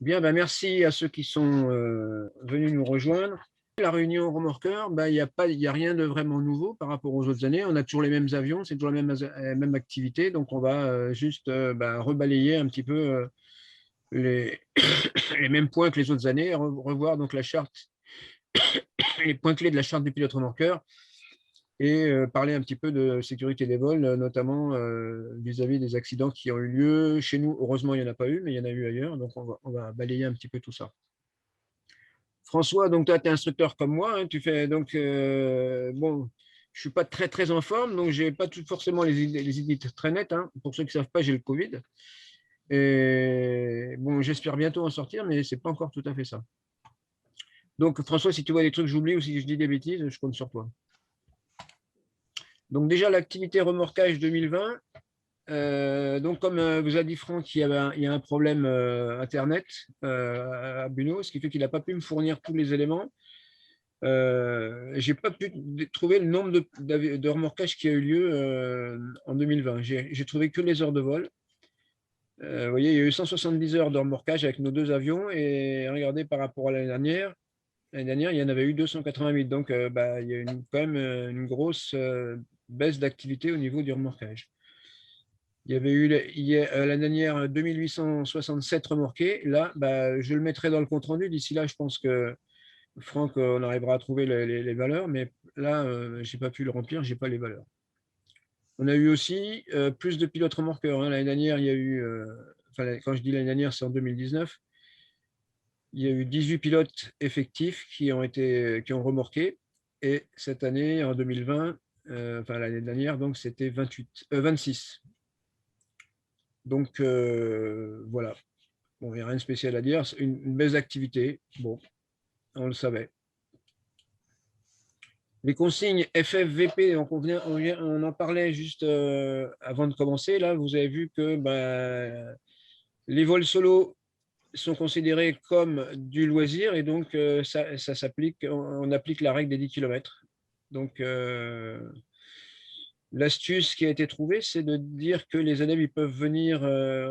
Bien, ben merci à ceux qui sont venus nous rejoindre. La réunion remorqueur, ben, il y a rien de vraiment nouveau par rapport aux autres années. On a toujours les mêmes avions, c'est toujours la même activité. Donc, on va juste ben, rebalayer un petit peu les, les mêmes points que les autres années, revoir donc la charte, les points clés de la charte du pilote remorqueur et parler un petit peu de sécurité des vols, notamment vis-à-vis des accidents qui ont eu lieu. Chez nous, heureusement, il n'y en a pas eu, mais il y en a eu ailleurs. Donc, on va balayer un petit peu tout ça. François, donc toi, tu es instructeur comme moi, hein, tu fais donc bon, je suis pas très très en forme, donc j'ai pas forcément les idées très nettes, hein. Pour ceux qui ne savent pas, j'ai le Covid. Et bon, j'espère bientôt en sortir, mais c'est pas encore tout à fait ça. Donc François, si tu vois des trucs que j'oublie ou si je dis des bêtises, je compte sur toi. Donc déjà l'activité remorquage 2020. Donc comme vous a dit Franck, il y a un problème internet à Buno, ce qui fait qu'il n'a pas pu me fournir tous les éléments. J'ai pas pu trouver le nombre de remorquages qui a eu lieu en 2020. J'ai trouvé que les heures de vol. Vous voyez, il y a eu 170 heures de remorquage avec nos deux avions et regardez par rapport à l'année dernière, il y en avait eu 288. Donc, bah, il y a quand même une grosse baisse d'activité au niveau du remorquage. Il y avait eu l'année dernière 2867 remorqués. Là, bah, je le mettrai dans le compte rendu. D'ici là, je pense que Franck, on arrivera à trouver les valeurs, mais là, je n'ai pas pu le remplir, je n'ai pas les valeurs. On a eu aussi plus de pilotes remorqueurs, hein. L'année dernière, il y a eu, enfin, quand je dis l'année dernière, c'est en 2019, il y a eu 18 pilotes effectifs qui ont remorqué. Et cette année, en 2020, enfin l'année dernière, donc c'était 26. Donc voilà. Bon, il n'y a rien de spécial à dire. C'est une baisse d'activité. Bon, on le savait. Les consignes FFVP, donc on en parlait juste avant de commencer. Là, vous avez vu que les vols solo sont considérés comme du loisir et donc ça s'applique, on applique la règle des 10 km. Donc, l'astuce qui a été trouvée, c'est de dire que les élèves ils peuvent venir,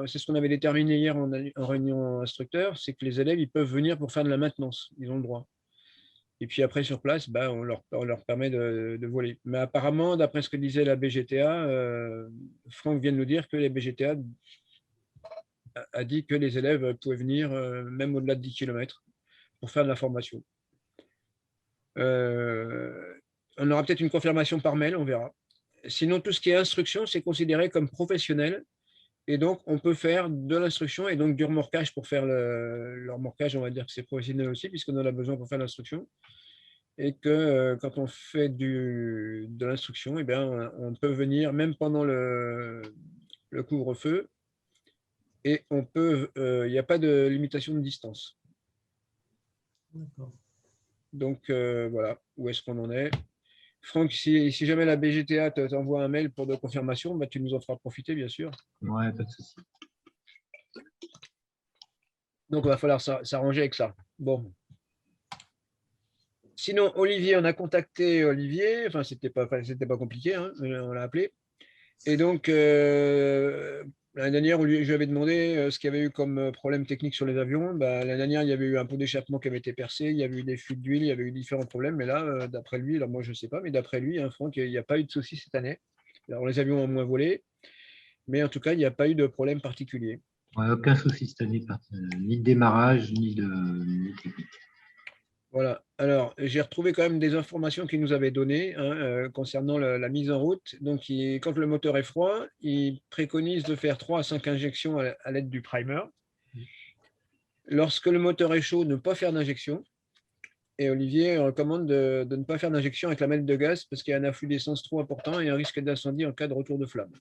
c'est ce qu'on avait déterminé hier en réunion instructeur, c'est que les élèves ils peuvent venir pour faire de la maintenance, ils ont le droit. Et puis après, sur place, bah, on leur permet de voler. Mais apparemment, d'après ce que disait la BGTA, Franck vient de nous dire que la BGTA a dit que les élèves pouvaient venir même au-delà de 10 km pour faire de la formation. On aura peut-être une confirmation par mail, on verra. Sinon, tout ce qui est instruction, c'est considéré comme professionnel. Et donc, on peut faire de l'instruction et donc du remorquage pour faire le remorquage, on va dire que c'est professionnel aussi, puisqu'on en a besoin pour faire l'instruction. Et que quand on fait de l'instruction, eh bien, on peut venir même pendant le couvre-feu et il n'y a pas de limitation de distance. Donc voilà, où est-ce qu'on en est. Franck, si jamais la BGTA t'envoie un mail pour de confirmation, bah, tu nous en feras profiter, bien sûr. Ouais, pas de souci. Donc, il va falloir s'arranger avec ça. Bon. Sinon, Olivier, on a contacté Olivier. Enfin, c'était pas compliqué, hein, on l'a appelé. Et donc, l'année dernière, je lui avais demandé ce qu'il y avait eu comme problème technique sur les avions. L'année dernière, il y avait eu un pot d'échappement qui avait été percé, il y avait eu des fuites d'huile, il y avait eu différents problèmes. Mais là, d'après lui, alors moi je ne sais pas, mais d'après lui, hein, Franck, il n'y a pas eu de soucis cette année. Alors les avions ont moins volé, mais en tout cas, il n'y a pas eu de problème particulier. Ouais, aucun souci cette année, ni de démarrage, ni de technique. Voilà. Alors, j'ai retrouvé quand même des informations qu'il nous avait données, hein, concernant la mise en route. Donc, quand le moteur est froid, il préconise de faire 3 à 5 injections à l'aide du primer. Lorsque le moteur est chaud, ne pas faire d'injection. Et Olivier recommande de ne pas faire d'injection avec la mètre de gaz parce qu'il y a un afflux d'essence trop important et un risque d'incendie en cas de retour de flamme.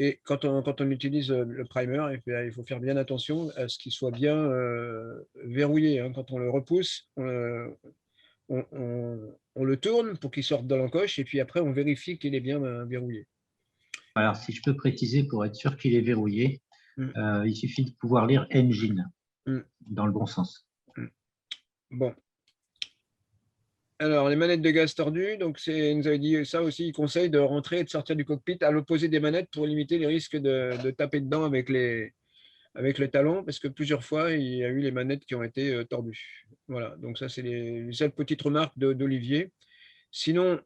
Et quand on utilise le primer, il faut faire bien attention à ce qu'il soit bien verrouillé, hein. Quand on le repousse, on le tourne pour qu'il sorte de l'encoche et puis après, on vérifie qu'il est bien verrouillé. Alors, si je peux préciser, pour être sûr qu'il est verrouillé, Mm. il suffit de pouvoir lire Engine Mm. dans le bon sens. Mm. Bon. Alors, les manettes de gaz tordues, donc il nous avait dit ça aussi, il conseille de rentrer et de sortir du cockpit à l'opposé des manettes pour limiter les risques de taper dedans avec avec les talons, parce que plusieurs fois, il y a eu les manettes qui ont été tordues. Voilà, donc ça, c'est les seules petites remarques d'Olivier. Sinon,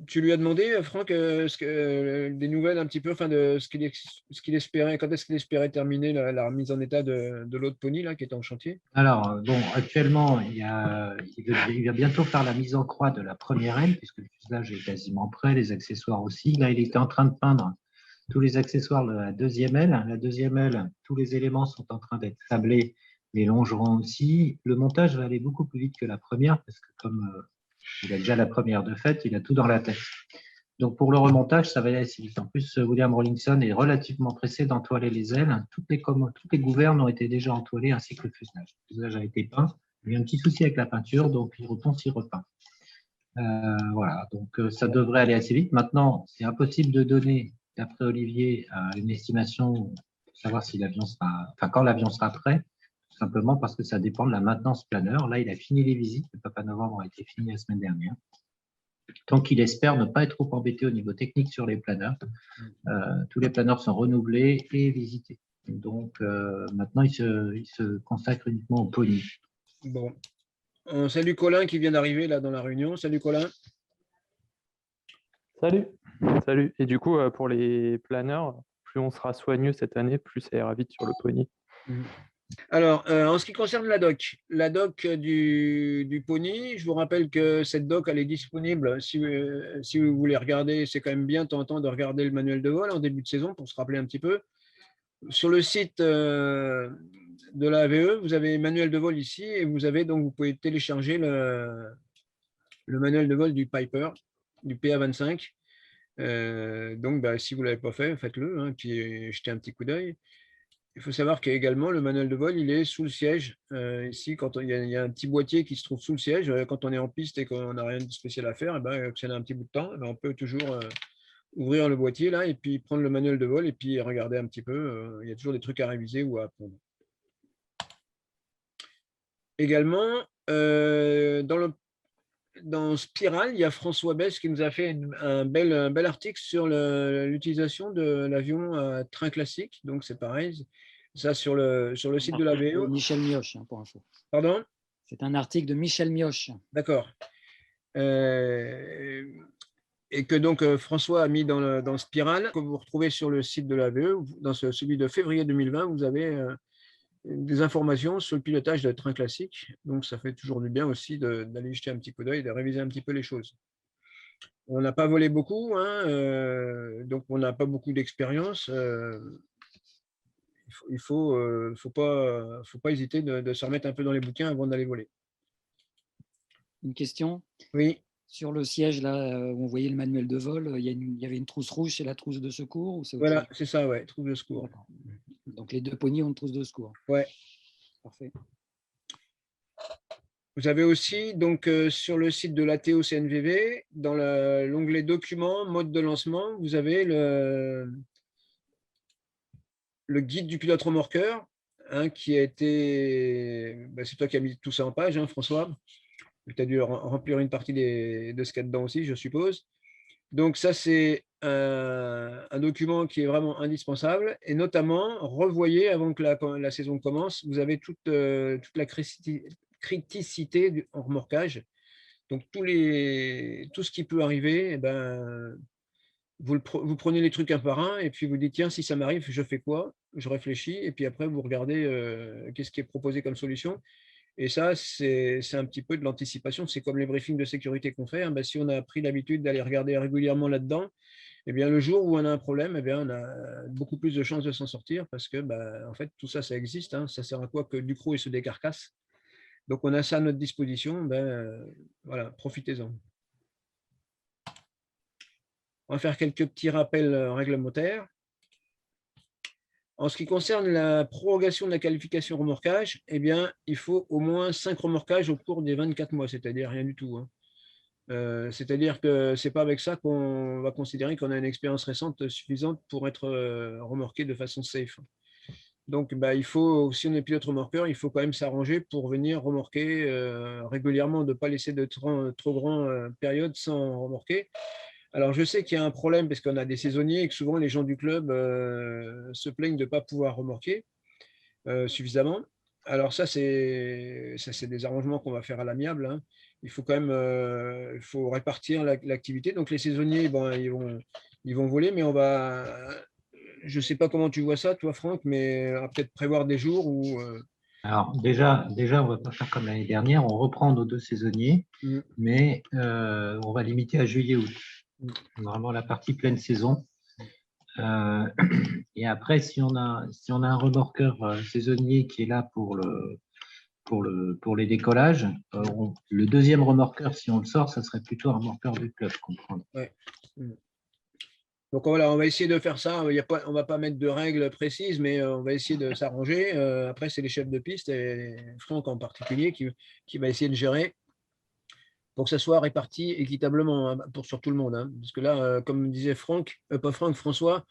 tu lui as demandé, Franck, des nouvelles un petit peu, enfin, de ce qu'il espérait, quand est-ce qu'il espérait terminer la remise en état de l'autre pony là, qui est en chantier? Alors, bon, actuellement, il va bientôt faire la mise en croix de la première aile, puisque le fuselage est quasiment prêt, les accessoires aussi. Là, il était en train de peindre tous les accessoires de la deuxième aile. La deuxième aile, tous les éléments sont en train d'être sablés, les longerons aussi. Le montage va aller beaucoup plus vite que la première, parce que comme il a déjà la première de fait, il a tout dans la tête. Donc, pour le remontage, ça va aller assez vite. En plus, William Rawlinson est relativement pressé d'entoiler les ailes. Toutes les gouvernes ont été déjà entoilées, ainsi que le fuselage. Le fuselage a été peint. Il y a un petit souci avec la peinture, donc il reponce, il repeint. Voilà, donc ça devrait aller assez vite. Maintenant, c'est impossible de donner, d'après Olivier, une estimation pour savoir si l'avion sera, enfin, quand l'avion sera prêt, tout simplement parce que ça dépend de la maintenance planeur. Là, il a fini les visites. Le Papa Novembre a été fini la semaine dernière. Donc, il espère ne pas être trop embêté au niveau technique sur les planeurs. Tous les planeurs sont renouvelés et visités. Donc, maintenant, il se consacre uniquement au pony. Bon. Salut Colin qui vient d'arriver là dans la réunion. Salut Colin. Salut. Salut. Et du coup, pour les planeurs, plus on sera soigneux cette année, plus ça ira vite sur le pony. Alors, en ce qui concerne la doc du pony, je vous rappelle que cette doc, elle est disponible si vous voulez regarder. C'est quand même bien de temps en temps de regarder le manuel de vol en début de saison pour se rappeler un petit peu. Sur le site de la AVE, vous avez manuel de vol ici et vous pouvez télécharger le manuel de vol du Piper, du PA25. Donc, si vous ne l'avez pas fait, faites-le, hein, puis jetez un petit coup d'œil. Il faut savoir qu'également, le manuel de vol, il est sous le siège. Ici, quand il y a un petit boîtier qui se trouve sous le siège, quand on est en piste et qu'on n'a rien de spécial à faire, que ça a un petit bout de temps, on peut toujours ouvrir le boîtier là et puis prendre le manuel de vol et puis regarder un petit peu. Il y a toujours des trucs à réviser ou à apprendre. Également, dans Spiral, il y a François Besse qui nous a fait un bel article sur l'utilisation de l'avion à train classique. Donc, c'est pareil. Ça, sur le site de la VO. Michel Mioche, pour info. Pardon? C'est un article de Michel Mioche. D'accord. Et que donc François a mis dans Spiral, que vous retrouvez sur le site de la VE, dans celui de février 2020, vous avez des informations sur le pilotage de train classique. Donc, ça fait toujours du bien aussi d'aller jeter un petit coup d'œil, de réviser un petit peu les choses. On n'a pas volé beaucoup, hein, donc on n'a pas beaucoup d'expérience. Il faut pas hésiter de se remettre un peu dans les bouquins avant d'aller voler. Une question? Oui. Sur le siège, là, où on voyait le manuel de vol, il y avait une trousse rouge, c'est la trousse de secours ou voilà, c'est ça, ouais, trousse de secours. Donc, les deux poignées ont une trousse de secours. Ouais. Parfait. Vous avez aussi, donc, sur le site de l'ATO CNVV, dans l'onglet Documents, mode de lancement, vous avez le guide du pilote remorqueur, hein, qui a été… c'est toi qui as mis tout ça en page, hein, François. Tu as dû remplir une partie de ce qu'il y a dedans aussi, je suppose. Donc ça, c'est un document qui est vraiment indispensable. Et notamment, revoyez, avant que la saison commence, vous avez toute la criticité en remorquage. Donc tout ce qui peut arriver, vous prenez les trucs un par un et puis vous dites, tiens, si ça m'arrive, je fais quoi? Je réfléchis et puis après, vous regardez qu'est-ce qui est proposé comme solution. Et ça, c'est un petit peu de l'anticipation. C'est comme les briefings de sécurité qu'on fait. Hein. Si on a pris l'habitude d'aller regarder régulièrement là-dedans, eh bien, le jour où on a un problème, eh bien, on a beaucoup plus de chances de s'en sortir parce que, en fait, tout ça, ça existe. Hein. Ça sert à quoi que Ducrot se décarcasse? Donc, on a ça à notre disposition. Voilà, profitez-en. On va faire quelques petits rappels réglementaires. En ce qui concerne la prorogation de la qualification remorquage, eh bien, il faut au moins 5 remorquages au cours des 24 mois, c'est-à-dire rien du tout. Hein. C'est-à-dire que ce n'est pas avec ça qu'on va considérer qu'on a une expérience récente suffisante pour être remorqué de façon safe. Donc, il faut, si on est pilote remorqueur, il faut quand même s'arranger pour venir remorquer régulièrement, de ne pas laisser de trop grandes périodes sans remorquer. Alors, je sais qu'il y a un problème parce qu'on a des saisonniers et que souvent les gens du club se plaignent de ne pas pouvoir remorquer suffisamment. Alors ça, c'est des arrangements qu'on va faire à l'amiable, hein. Il faut quand même il faut répartir l'activité. Donc les saisonniers, ben, ils vont voler, mais je ne sais pas comment tu vois ça, toi, Franck, mais on va peut-être prévoir des jours où Alors déjà, on va pas faire comme l'année dernière, on reprend nos 2 saisonniers, mm, mais on va limiter à juillet-août. mm. Vraiment la partie pleine saison. Et après, si on a un remorqueur saisonnier qui est là pour les décollages, le deuxième remorqueur, si on le sort, ça serait plutôt un remorqueur du club qu'on prend. Ouais. Mm. Donc voilà, on va essayer de faire ça. On ne va pas mettre de règles précises, mais on va essayer de s'arranger. Après, c'est les chefs de piste, et Franck en particulier, qui va essayer de gérer pour que ça soit réparti équitablement, hein, sur tout le monde, hein. Parce que là, comme disait François,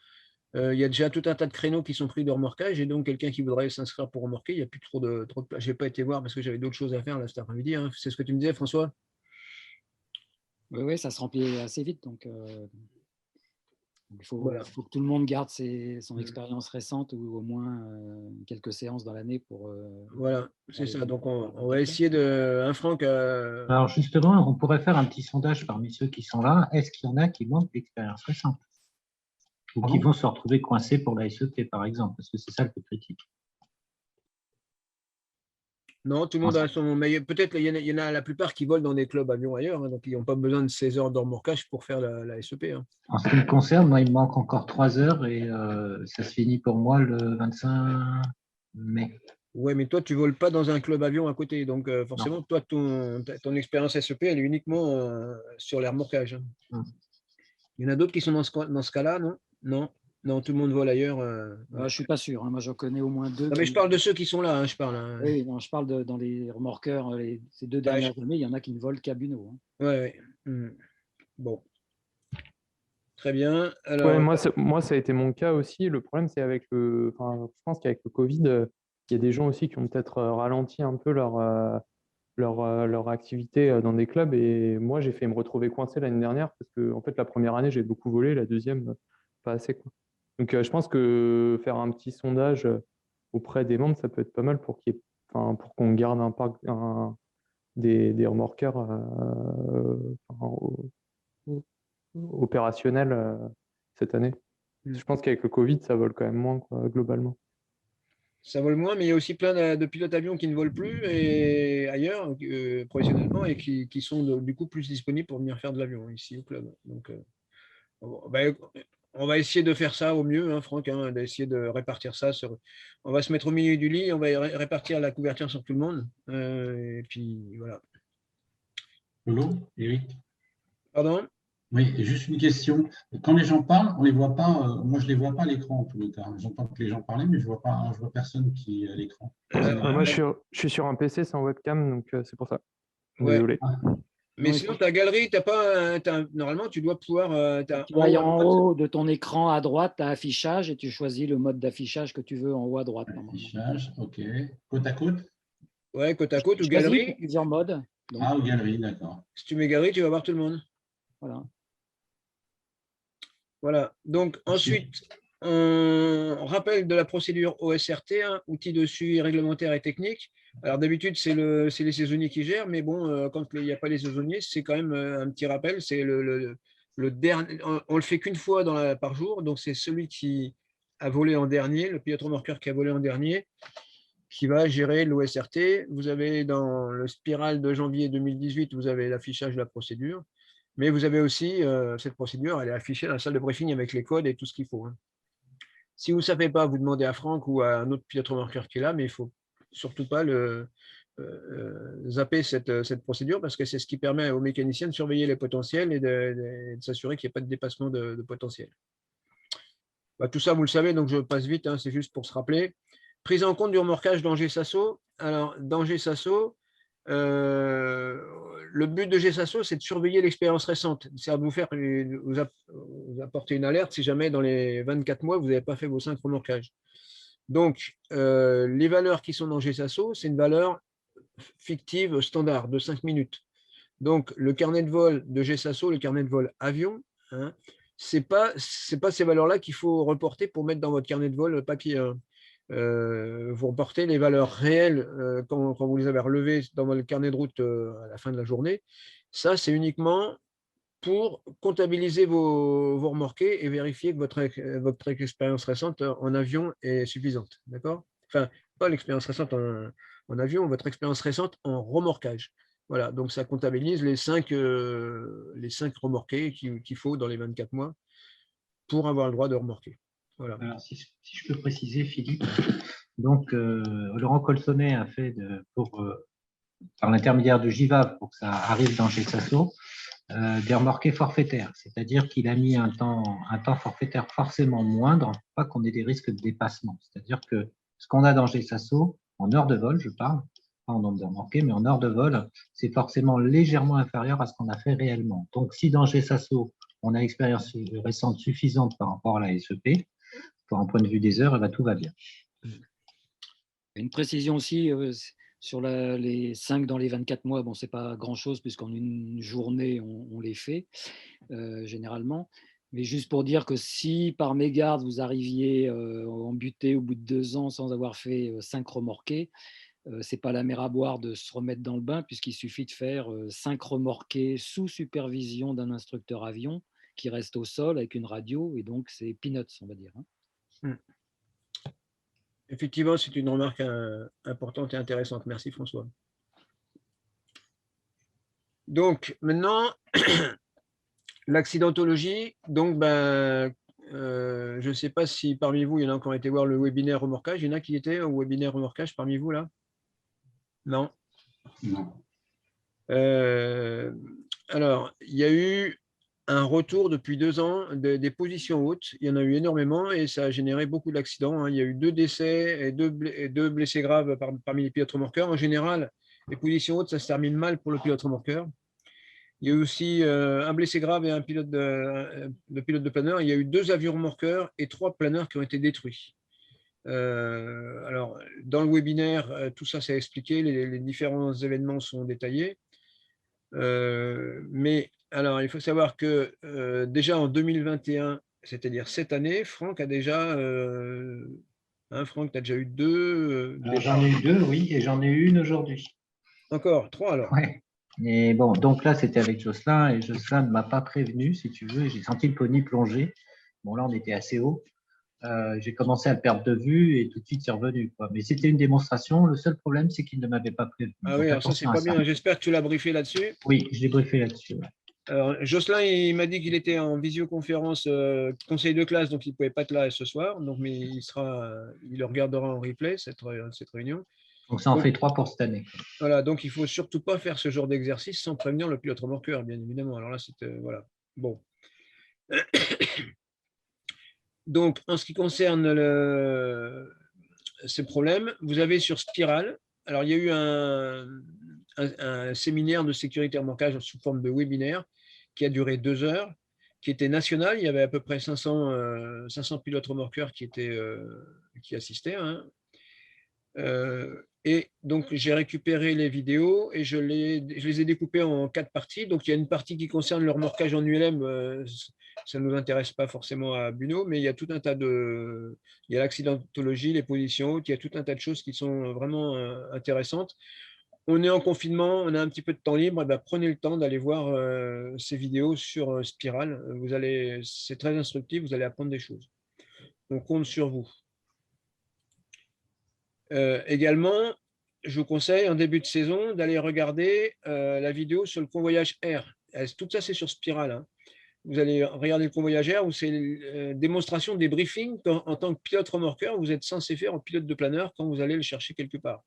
il y a déjà tout un tas de créneaux qui sont pris de remorquage, et donc quelqu'un qui voudrait s'inscrire pour remorquer, il n'y a plus trop de place. Je n'ai pas été voir parce que j'avais d'autres choses à faire là cet après-midi, hein. C'est ce que tu me disais, François? Oui, oui, ça se remplit assez vite. Donc, il faut Voilà. que tout le monde garde son Mm. expérience récente ou au moins quelques séances dans l'année pour. Voilà, c'est Allez, ça. Donc on va ok. essayer de. Un Franck. Alors justement, on pourrait faire un petit sondage parmi ceux qui sont là. Est-ce qu'il y en a qui manquent d'expérience récente ou qui vont se retrouver coincés pour la SEP, par exemple, parce que c'est ça le plus critique. Non, tout le monde a son. Mais peut-être il y en a la plupart qui volent dans des clubs avions ailleurs, hein, donc ils n'ont pas besoin de 16 heures de remorquage pour faire la SEP, hein. En ce qui me concerne, moi, il me manque encore 3 heures et ça se finit pour moi le 25 mai. Ouais, mais toi, tu voles pas dans un club avion à côté. Donc, forcément, toi, ton expérience SEP, elle est uniquement sur les remorquages, hein. Il y en a d'autres qui sont dans ce cas-là, non? Non, non, tout le monde vole ailleurs. Je ne suis pas sûr, hein. Moi, j'en connais au moins 2. Non, mais je parle de ceux qui sont là, hein, je parle, hein. Oui, non, je parle dans les remorqueurs. Ces 2 dernières années, il y en a qui ne volent qu'à Buno, hein. Ouais. Bon, très bien. Ouais, Alors, moi, ça a été mon cas aussi. Le problème, c'est je pense qu'avec le Covid, il y a des gens aussi qui ont peut-être ralenti un peu leur activité dans des clubs. Et moi, j'ai fait me retrouver coincé l'année dernière parce que, en fait, la première année, j'ai beaucoup volé, la deuxième, pas assez, quoi. Donc, je pense que faire un petit sondage auprès des membres, ça peut être pas mal pour qu'on garde un parc, des remorqueurs opérationnels cette année. Je pense qu'avec le Covid, ça vole quand même moins, quoi, globalement. ça vole moins, mais il y a aussi plein de pilotes avions qui ne volent plus et ailleurs, professionnellement, et qui sont du coup plus disponibles pour venir faire de l'avion ici au club. Donc, on va essayer de faire ça au mieux, hein, Franck, hein, d'essayer de répartir ça. On va se mettre au milieu du lit, on va répartir la couverture sur tout le monde. Et puis voilà. Lolo, Eric? Pardon? Oui, et juste une question. Quand les gens parlent, on les voit pas. Moi, je les vois pas à l'écran en tous les cas. J'entends que les gens parlent, mais je vois personne qui est à l'écran. Moi, je suis sur un PC sans webcam, donc c'est pour ça. Ouais. Désolé. Mais Non, sinon, ta galerie, normalement, tu dois pouvoir. Tu vas en haut de ton écran à droite, tu as affichage et tu choisis le mode d'affichage que tu veux en haut à droite. Affichage, ok. Côte à côte? Ouais, côte à côte ou Choisis galerie. plusieurs modes. Donc, Ah, ou galerie, d'accord. Si tu mets galerie, tu vas voir tout le monde. voilà. Voilà. Donc, ensuite, on rappelle de la procédure OSRT, hein, outil de suivi réglementaire et technique. Alors, d'habitude, c'est les saisonniers qui gèrent, mais bon, quand il n'y a pas les saisonniers, c'est quand même un petit rappel. C'est le dernier. On le fait qu'une fois par jour. Donc, c'est celui qui a volé en dernier, le pilote remorqueur qui a volé en dernier, qui va gérer l'OSRT. Vous avez dans le spiral de janvier 2018, vous avez l'affichage de la procédure. Mais vous avez aussi cette procédure, elle est affichée dans la salle de briefing avec les codes et tout ce qu'il faut, hein. Si vous ne savez pas, vous demandez à Franck ou à un autre pilote remorqueur qui est là, mais il ne faut surtout pas zapper cette procédure parce que c'est ce qui permet aux mécaniciens de surveiller les potentiels et de s'assurer qu'il n'y ait pas de dépassement de potentiel. Tout ça, vous le savez, donc je passe vite, hein, c'est juste pour se rappeler. Prise en compte du remorquage danger SASO. Alors, danger SASO, le but de GSASO, c'est de surveiller l'expérience récente. C'est à vous apporter une alerte si jamais dans les 24 mois, vous n'avez pas fait vos 5 remorquages. Donc, les valeurs qui sont dans GSASO, c'est une valeur fictive standard de 5 minutes. Donc, le carnet de vol de GSASO, le carnet de vol avion, Hein. Ce n'est pas ces valeurs-là qu'il faut reporter pour mettre dans votre carnet de vol papier. Hein. Vous reportez les valeurs réelles quand vous les avez relevées dans votre carnet de route à la fin de la journée. Ça, c'est uniquement pour comptabiliser vos remorqués et vérifier que votre expérience récente en avion est suffisante. D'accord? Enfin, pas l'expérience récente en avion, votre expérience récente en remorquage. Voilà, donc ça comptabilise les 5 remorqués qu'il faut dans les 24 mois pour avoir le droit de remorquer. Voilà. Alors, si je peux préciser, Philippe, donc Laurent Colsonnet a fait par l'intermédiaire de GIVAV pour que ça arrive dans GSASO, des remorqués forfaitaires, c'est-à-dire qu'il a mis un temps forfaitaire forcément moindre, pour pas qu'on ait des risques de dépassement. C'est-à-dire que ce qu'on a dans GSASO, en heure de vol, je parle, pas en nombre de remorqués, mais en heure de vol, c'est forcément légèrement inférieur à ce qu'on a fait réellement. Donc, si dans GSASO, on a une expérience récente suffisante par rapport à la SEP, pour un point de vue des heures, tout va bien. Une précision aussi sur les 5 dans les 24 mois. Bon, ce n'est pas grand-chose puisqu'en une journée, on les fait généralement. Mais juste pour dire que si par mégarde, vous arriviez en butée au bout de 2 ans sans avoir fait 5 remorqués, ce n'est pas la mer à boire de se remettre dans le bain puisqu'il suffit de faire 5 remorqués sous supervision d'un instructeur avion qui reste au sol avec une radio. Et donc, c'est peanuts, on va dire. Hein. Effectivement, c'est une remarque importante et intéressante. Merci François. Donc maintenant, l'accidentologie. Donc, je ne sais pas si parmi vous, il y en a qui ont été voir le webinaire remorquage. Il y en a qui étaient au webinaire remorquage parmi vous là? Non. Non. Alors, il y a eu un retour depuis 2 ans des positions hautes. Il y en a eu énormément et ça a généré beaucoup d'accidents. Hein. Il y a eu 2 décès et 2 blessés graves parmi les pilotes remorqueurs. En général, les positions hautes, ça se termine mal pour le pilote remorqueur. Il y a eu aussi un blessé grave et un pilote de planeur. Il y a eu 2 avions remorqueurs et 3 planeurs qui ont été détruits. Alors, dans le webinaire, tout ça c'est expliqué, les différents événements sont détaillés. Mais alors, il faut savoir que déjà en 2021, c'est-à-dire cette année, Franck a déjà… Franck, tu as déjà eu 2 J'en ai eu 2, oui, et j'en ai eu une aujourd'hui. Encore 3 alors. Ouais. Et bon, donc là, c'était avec Jocelyn, et Jocelyn ne m'a pas prévenu, si tu veux, et j'ai senti le poney plonger. Bon, là, on était assez haut. J'ai commencé à le perdre de vue et tout de suite, c'est revenu, quoi. Mais c'était une démonstration. Le seul problème, c'est qu'il ne m'avait pas prévenu. Ah oui, alors ça, c'est pas bien. J'espère que tu l'as briefé là-dessus. Oui, je l'ai briefé là-dessus. Ouais. Alors, Jocelyn, il m'a dit qu'il était en visioconférence conseil de classe, donc il ne pouvait pas être là ce soir. Donc, mais il le regardera en replay, cette réunion. Donc, ça en fait 3 pour cette année. Voilà, donc il ne faut surtout pas faire ce genre d'exercice sans prévenir le pilote remorqueur, bien évidemment. Alors là, c'était… voilà. Bon. Donc, en ce qui concerne ces problèmes, vous avez sur Spiral, alors il y a eu un séminaire de sécurité remorquage sous forme de webinaire qui a duré 2 heures, qui était national. Il y avait à peu près 500 pilotes remorqueurs qui assistaient. Hein. Et donc, j'ai récupéré les vidéos et je les ai découpées en 4 parties. Donc, il y a une partie qui concerne le remorquage en ULM. Ça ne nous intéresse pas forcément à Buno, mais il y a tout un tas de… Il y a l'accidentologie, les positions hautes, il y a tout un tas de choses qui sont vraiment intéressantes. On est en confinement, on a un petit peu de temps libre, et prenez le temps d'aller voir ces vidéos sur Spiral. C'est très instructif, vous allez apprendre des choses. On compte sur vous. Également, je vous conseille en début de saison d'aller regarder la vidéo sur le convoyage air. Tout ça, c'est sur Spiral. Hein. Vous allez regarder le convoyage air où c'est démonstration des briefings en tant que pilote remorqueur. Vous êtes censé faire en pilote de planeur quand vous allez le chercher quelque part.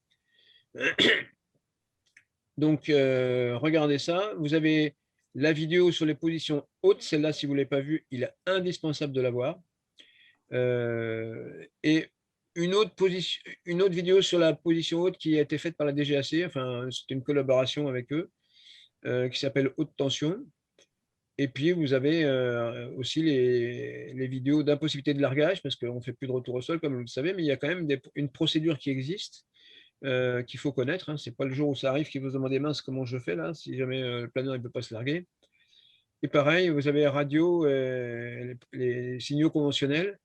Donc, regardez ça. Vous avez la vidéo sur les positions hautes. Celle-là, si vous ne l'avez pas vue, il est indispensable de la voir. Et une autre vidéo sur la position haute qui a été faite par la DGAC. Enfin, c'était une collaboration avec eux qui s'appelle Haute Tension. Et puis, vous avez aussi les vidéos d'impossibilité de largage, parce qu'on ne fait plus de retour au sol, comme vous le savez, mais il y a quand même une procédure qui existe, qu'il faut connaître. Hein. Ce n'est pas le jour où ça arrive qu'il vous demande mince comment je fais là, si jamais le planeur ne peut pas se larguer. Et pareil, vous avez radio, les signaux conventionnels.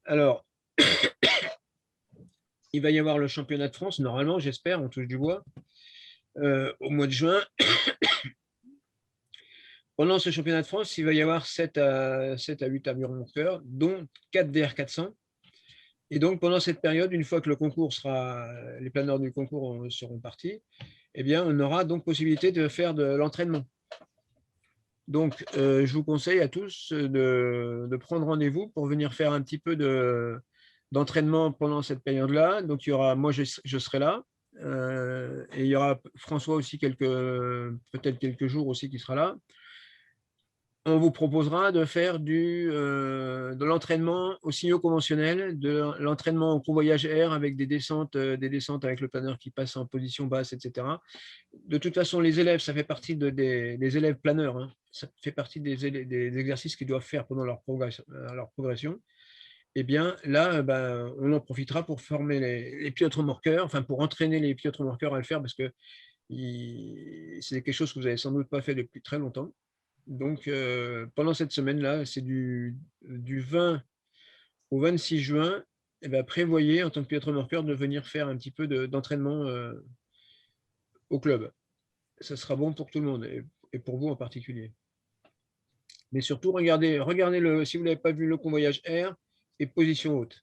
Alors, il va y avoir le championnat de France, normalement, j'espère, on touche du bois, au mois de juin. Pendant ce championnat de France, il va y avoir 7 à 8 avions monteurs, dont 4 DR400. Et donc, pendant cette période, une fois que les planeurs du concours seront partis, eh bien, on aura donc possibilité de faire de l'entraînement. Donc, je vous conseille à tous de prendre rendez-vous pour venir faire un petit peu d'entraînement pendant cette période-là. Donc, il y aura, moi, je serai là. Et il y aura François aussi peut-être quelques jours aussi qui sera là. On vous proposera de faire de l'entraînement aux signaux conventionnels, de l'entraînement au convoyage air avec des descentes avec le planeur qui passe en position basse, etc. De toute façon, les élèves, ça fait partie des élèves planeurs, hein. Ça fait partie des exercices qu'ils doivent faire pendant leur progression. Eh bien, là, on en profitera pour former les pilotes remorqueurs, enfin pour entraîner les pilotes remorqueurs à le faire parce que c'est quelque chose que vous n'avez sans doute pas fait depuis très longtemps. Donc, pendant cette semaine-là, c'est du 20 au 26 juin, prévoyez en tant que pilote remorqueur de venir faire un petit peu d'entraînement au club. Ça sera bon pour tout le monde et pour vous en particulier. Mais surtout, regardez si vous n'avez pas vu le convoyage air et position haute.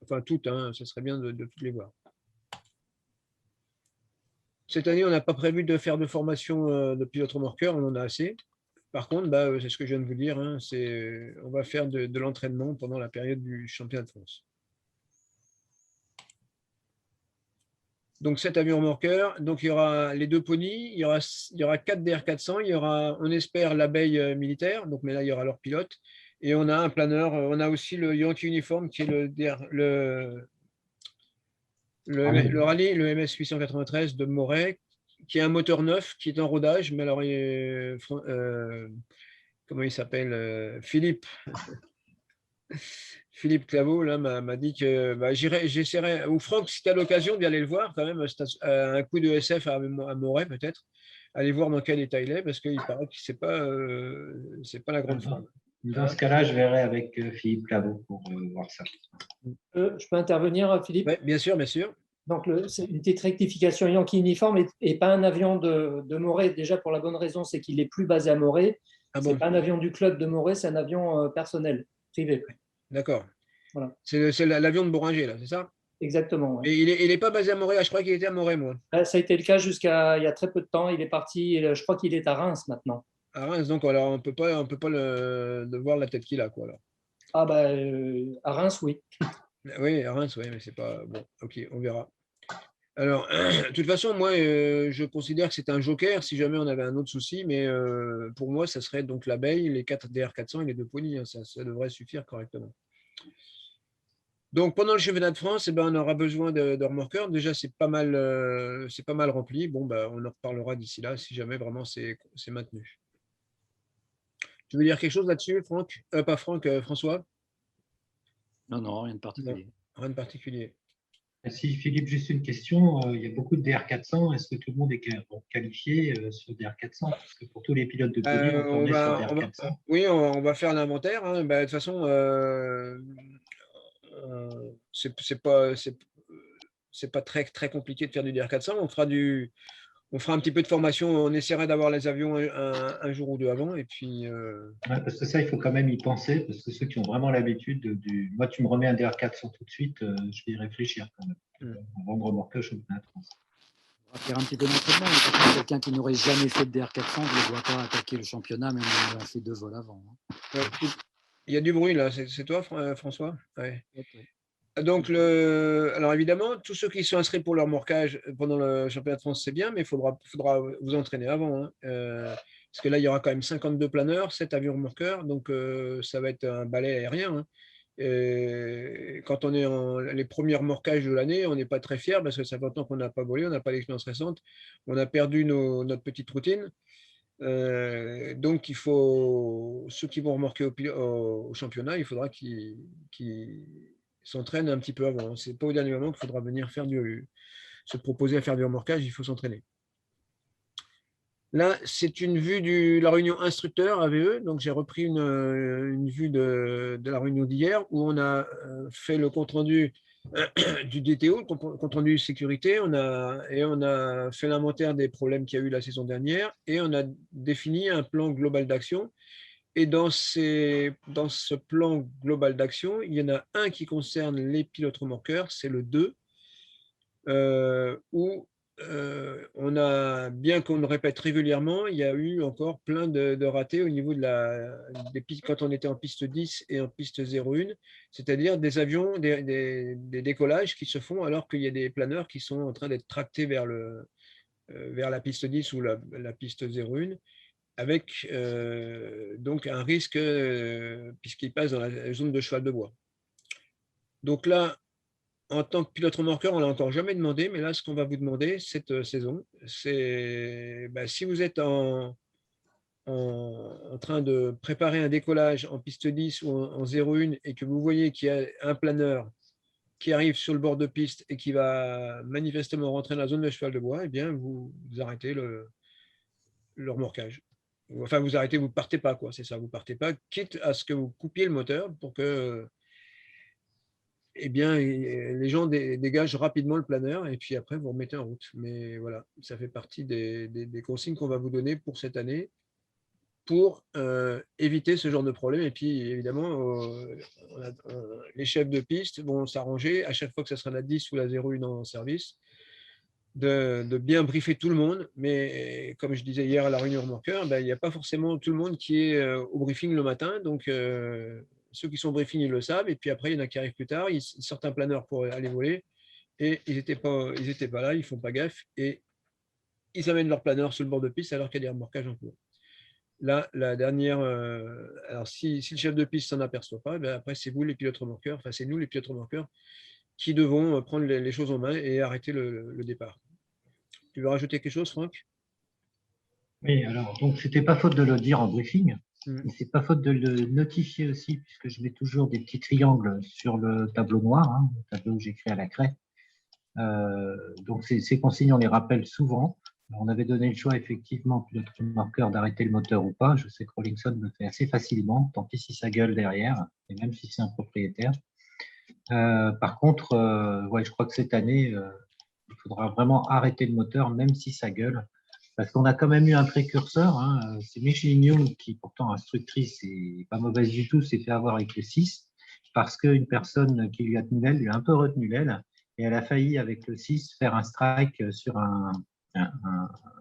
Enfin, toutes, hein, ce serait bien de toutes les voir. Cette année, on n'a pas prévu de faire de formation de pilote remorqueur, on en a assez. Par contre, c'est ce que je viens de vous dire, hein, on va faire de l'entraînement pendant la période du championnat de France. Donc, 7 avions remorqueurs, donc il y aura les 2 ponys, il y aura 4 DR400, il y aura, on espère, l'abeille militaire, donc, mais là, il y aura leur pilote, et on a un planeur, on a aussi le Yankee Uniform, qui est le rallye, le MS 893 de Moret, qui est un moteur neuf, qui est en rodage, mais alors, comment il s'appelle, Philippe Claveau là m'a dit que j'essaierai, ou Franck, si tu as l'occasion d'y aller le voir quand même, un coup de SF à Moret peut-être, aller voir dans quel état il est, parce qu'il paraît que c'est pas la grande forme. Dans ce cas-là, je verrai avec Philippe Claveau pour voir ça. Je peux intervenir, Philippe? Oui, bien sûr, bien sûr. Donc, c'est une petite rectification. Yankee Uniform n'est pas un avion de Moret, déjà pour la bonne raison, c'est qu'il n'est plus basé à Moret. Ah Ce n'est pas un avion du club de Moret, c'est un avion personnel, privé. D'accord. Voilà. C'est l'avion de Bourringer, là, c'est ça? Exactement. Ouais. Et il n'est pas basé à Moret, je crois qu'il était à Moret, moi. Ça a été le cas jusqu'à il y a très peu de temps. Il est parti, je crois qu'il est à Reims maintenant. À Reims, donc alors, on peut pas le voir la tête qu'il a, quoi. Alors. Ah à Reims, oui. Oui, à Reims, oui, mais c'est pas... Bon, ok, on verra. Alors, de toute façon, moi, je considère que c'est un joker si jamais on avait un autre souci, mais pour moi, ça serait donc l'abeille, les 4 DR400 et les 2 ponys, hein, ça devrait suffire correctement. Donc, pendant le championnat de France, on aura besoin de remorqueurs. Déjà, c'est pas mal rempli. Bon, on en reparlera d'ici là, si jamais vraiment c'est maintenu. Tu veux dire quelque chose là-dessus, Franck? Pas Franck, François? Non, rien de particulier. Non, rien de particulier. Si Philippe, juste une question, il y a beaucoup de DR400, est-ce que tout le monde est qualifié sur DR400? Parce que pour tous les pilotes de pony, on tournait sur DR400. Oui, on va faire l'inventaire, hein. De toute façon, c'est pas très, très compliqué de faire du DR400. On fera un petit peu de formation, on essaiera d'avoir les avions un jour ou deux avant. Et puis, parce que ça, il faut quand même y penser, parce que ceux qui ont vraiment l'habitude moi, tu me remets un DR400 tout de suite, je vais y réfléchir quand même. Avant de remorquer au championnat de France. On va faire un petit peu d'entraînement. Quelqu'un qui n'aurait jamais fait de DR400, je ne le vois pas attaquer le championnat, même si on a fait 2 vols avant. Il y a du bruit là, c'est toi, François? Ouais. Donc, alors évidemment, tous ceux qui sont inscrits pour leur remorquage pendant le championnat de France, c'est bien, mais il faudra vous entraîner avant, hein. Parce que là, il y aura quand même 52 planeurs, 7 avions remorqueurs, donc ça va être un balai aérien, hein. Et quand on est les premiers remorquages de l'année, on n'est pas très fiers parce que ça fait longtemps qu'on n'a pas volé, on n'a pas d'expérience récente, on a perdu notre petite routine. Donc, il faut ceux qui vont remorquer au championnat, il faudra qu'ils s'entraînent un petit peu avant. C'est pas au dernier moment qu'il faudra venir se proposer à faire du remorquage, il faut s'entraîner. Là, c'est une vue de la réunion instructeur AVE. Donc, j'ai repris une vue de la réunion d'hier où on a fait le compte-rendu du DTO, le compte-rendu sécurité. On a fait l'inventaire des problèmes qu'il y a eu la saison dernière et on a défini un plan global d'action. Et dans ce plan global d'action, il y en a un qui concerne les pilotes remorqueurs, c'est le 2, où on a, bien qu'on le répète régulièrement, il y a eu encore plein de ratés au niveau des pistes quand on était en piste 10 et en piste 01, c'est-à-dire des avions, des décollages qui se font alors qu'il y a des planeurs qui sont en train d'être tractés vers la piste 10 ou la piste 01, avec donc un risque puisqu'il passe dans la zone de cheval de bois. Donc là, en tant que pilote remorqueur, on ne l'a encore jamais demandé, mais là, ce qu'on va vous demander cette saison, c'est si vous êtes en train de préparer un décollage en piste 10 ou en 01 et que vous voyez qu'il y a un planeur qui arrive sur le bord de piste et qui va manifestement rentrer dans la zone de cheval de bois, eh bien, vous arrêtez le remorquage. Enfin, vous arrêtez, vous ne partez pas, quoi. C'est ça, vous ne partez pas, quitte à ce que vous coupiez le moteur pour que eh bien, les gens dégagent rapidement le planeur et puis après, vous remettez en route. Mais voilà, ça fait partie des consignes qu'on va vous donner pour cette année pour éviter ce genre de problème. Et puis, évidemment, les chefs de piste vont s'arranger à chaque fois que ce sera la 10 ou la 01 en service de bien briefer tout le monde. Mais comme je disais hier à la réunion remorqueur, il n'y a pas forcément tout le monde qui est au briefing le matin. Donc, ceux qui sont au briefing, ils le savent. Et puis après, il y en a qui arrivent plus tard. Ils sortent un planeur pour aller voler. Et ils n'étaient pas là, ils ne font pas gaffe. Et ils amènent leur planeur sur le bord de piste alors qu'il y a des remorquages en cours. Là, la dernière. Alors, si le chef de piste s'en aperçoit pas, après, c'est vous, les pilotes remorqueurs. Enfin, c'est nous, les pilotes remorqueurs, qui devons prendre les choses en main et arrêter le départ. Tu veux rajouter quelque chose, Franck? Oui, alors, donc, c'était pas faute de le dire en briefing, mais c'est pas faute de le notifier aussi, puisque je mets toujours des petits triangles sur le tableau noir, hein, le tableau que j'écris à la craie. Donc, ces consignes, on les rappelle souvent. On avait donné le choix, effectivement, pilote remorqueur, d'arrêter le moteur ou pas. Je sais que Rawlinson le fait assez facilement, tant pis si ça gueule derrière, et même si c'est un propriétaire. Par contre, ouais, je crois que cette année, il faudra vraiment arrêter le moteur, même si ça gueule. Parce qu'on a quand même eu un précurseur, hein, c'est Micheline Young, qui pourtant instructrice et pas mauvaise du tout, s'est fait avoir avec le 6, parce qu'une personne qui lui a tenu l'aile lui a un peu retenu l'aile, et elle a failli, avec le 6, faire un strike sur un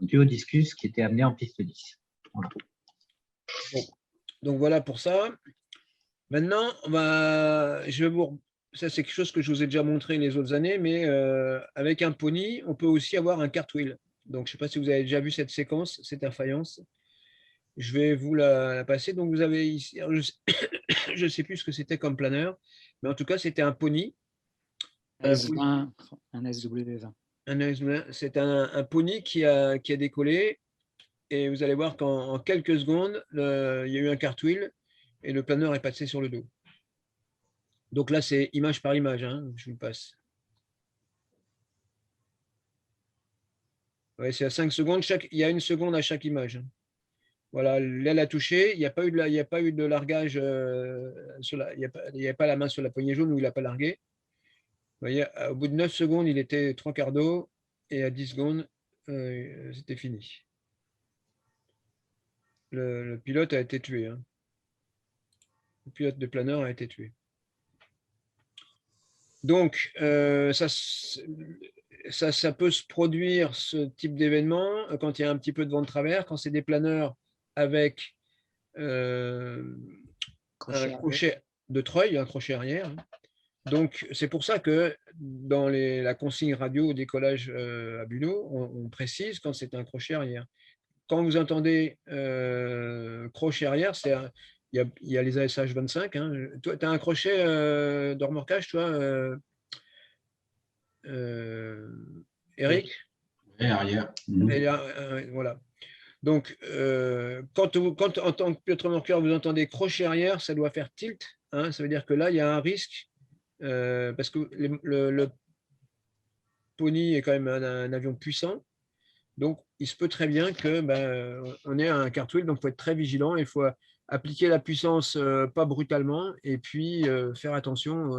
duo discus qui était amené en piste 10. Voilà. Bon. Donc voilà pour ça. Maintenant, ça c'est quelque chose que je vous ai déjà montré les autres années, mais avec un pony, on peut aussi avoir un cartwheel. Donc, je ne sais pas si vous avez déjà vu cette séquence, cette faïence. Je vais vous la passer. Donc, vous avez ici, je ne sais plus ce que c'était comme planeur, mais en tout cas, c'était un pony. S20, un SW20. C'est un pony qui a décollé. Et vous allez voir qu'en quelques secondes, il y a eu un cartwheel et le planeur est passé sur le dos. Donc là, c'est image par image, hein, je vous le passe. Ouais, c'est à 5 secondes. Il y a 1 seconde à chaque image. Voilà, l'aile a touché. Il n'y a pas eu de largage. Il n'y a pas la main sur la poignée jaune où il n'a pas largué. Vous voyez, au bout de 9 secondes, il était 3/4 d'eau. Et à 10 secondes, c'était fini. Le pilote a été tué. Hein. Le pilote de planeur a été tué. Donc, ça peut se produire, ce type d'événement, quand il y a un petit peu de vent de travers, quand c'est des planeurs avec un crochet de treuil, un crochet arrière. Donc, c'est pour ça que dans la consigne radio au décollage à Buneau, on précise quand c'est un crochet arrière. Quand vous entendez crochet arrière, il y a les ASH 25. Hein. Toi, tu as un crochet de remorquage, toi, Eric? Et arrière. Voilà. Donc, quand en tant que pilote remorqueur, vous entendez crochet arrière, ça doit faire tilt. Hein, ça veut dire que là, il y a un risque, parce que le pony est quand même un avion puissant. Donc, il se peut très bien que on ait un cartwheel, donc il faut être très vigilant. Il faut appliquer la puissance pas brutalement et puis faire attention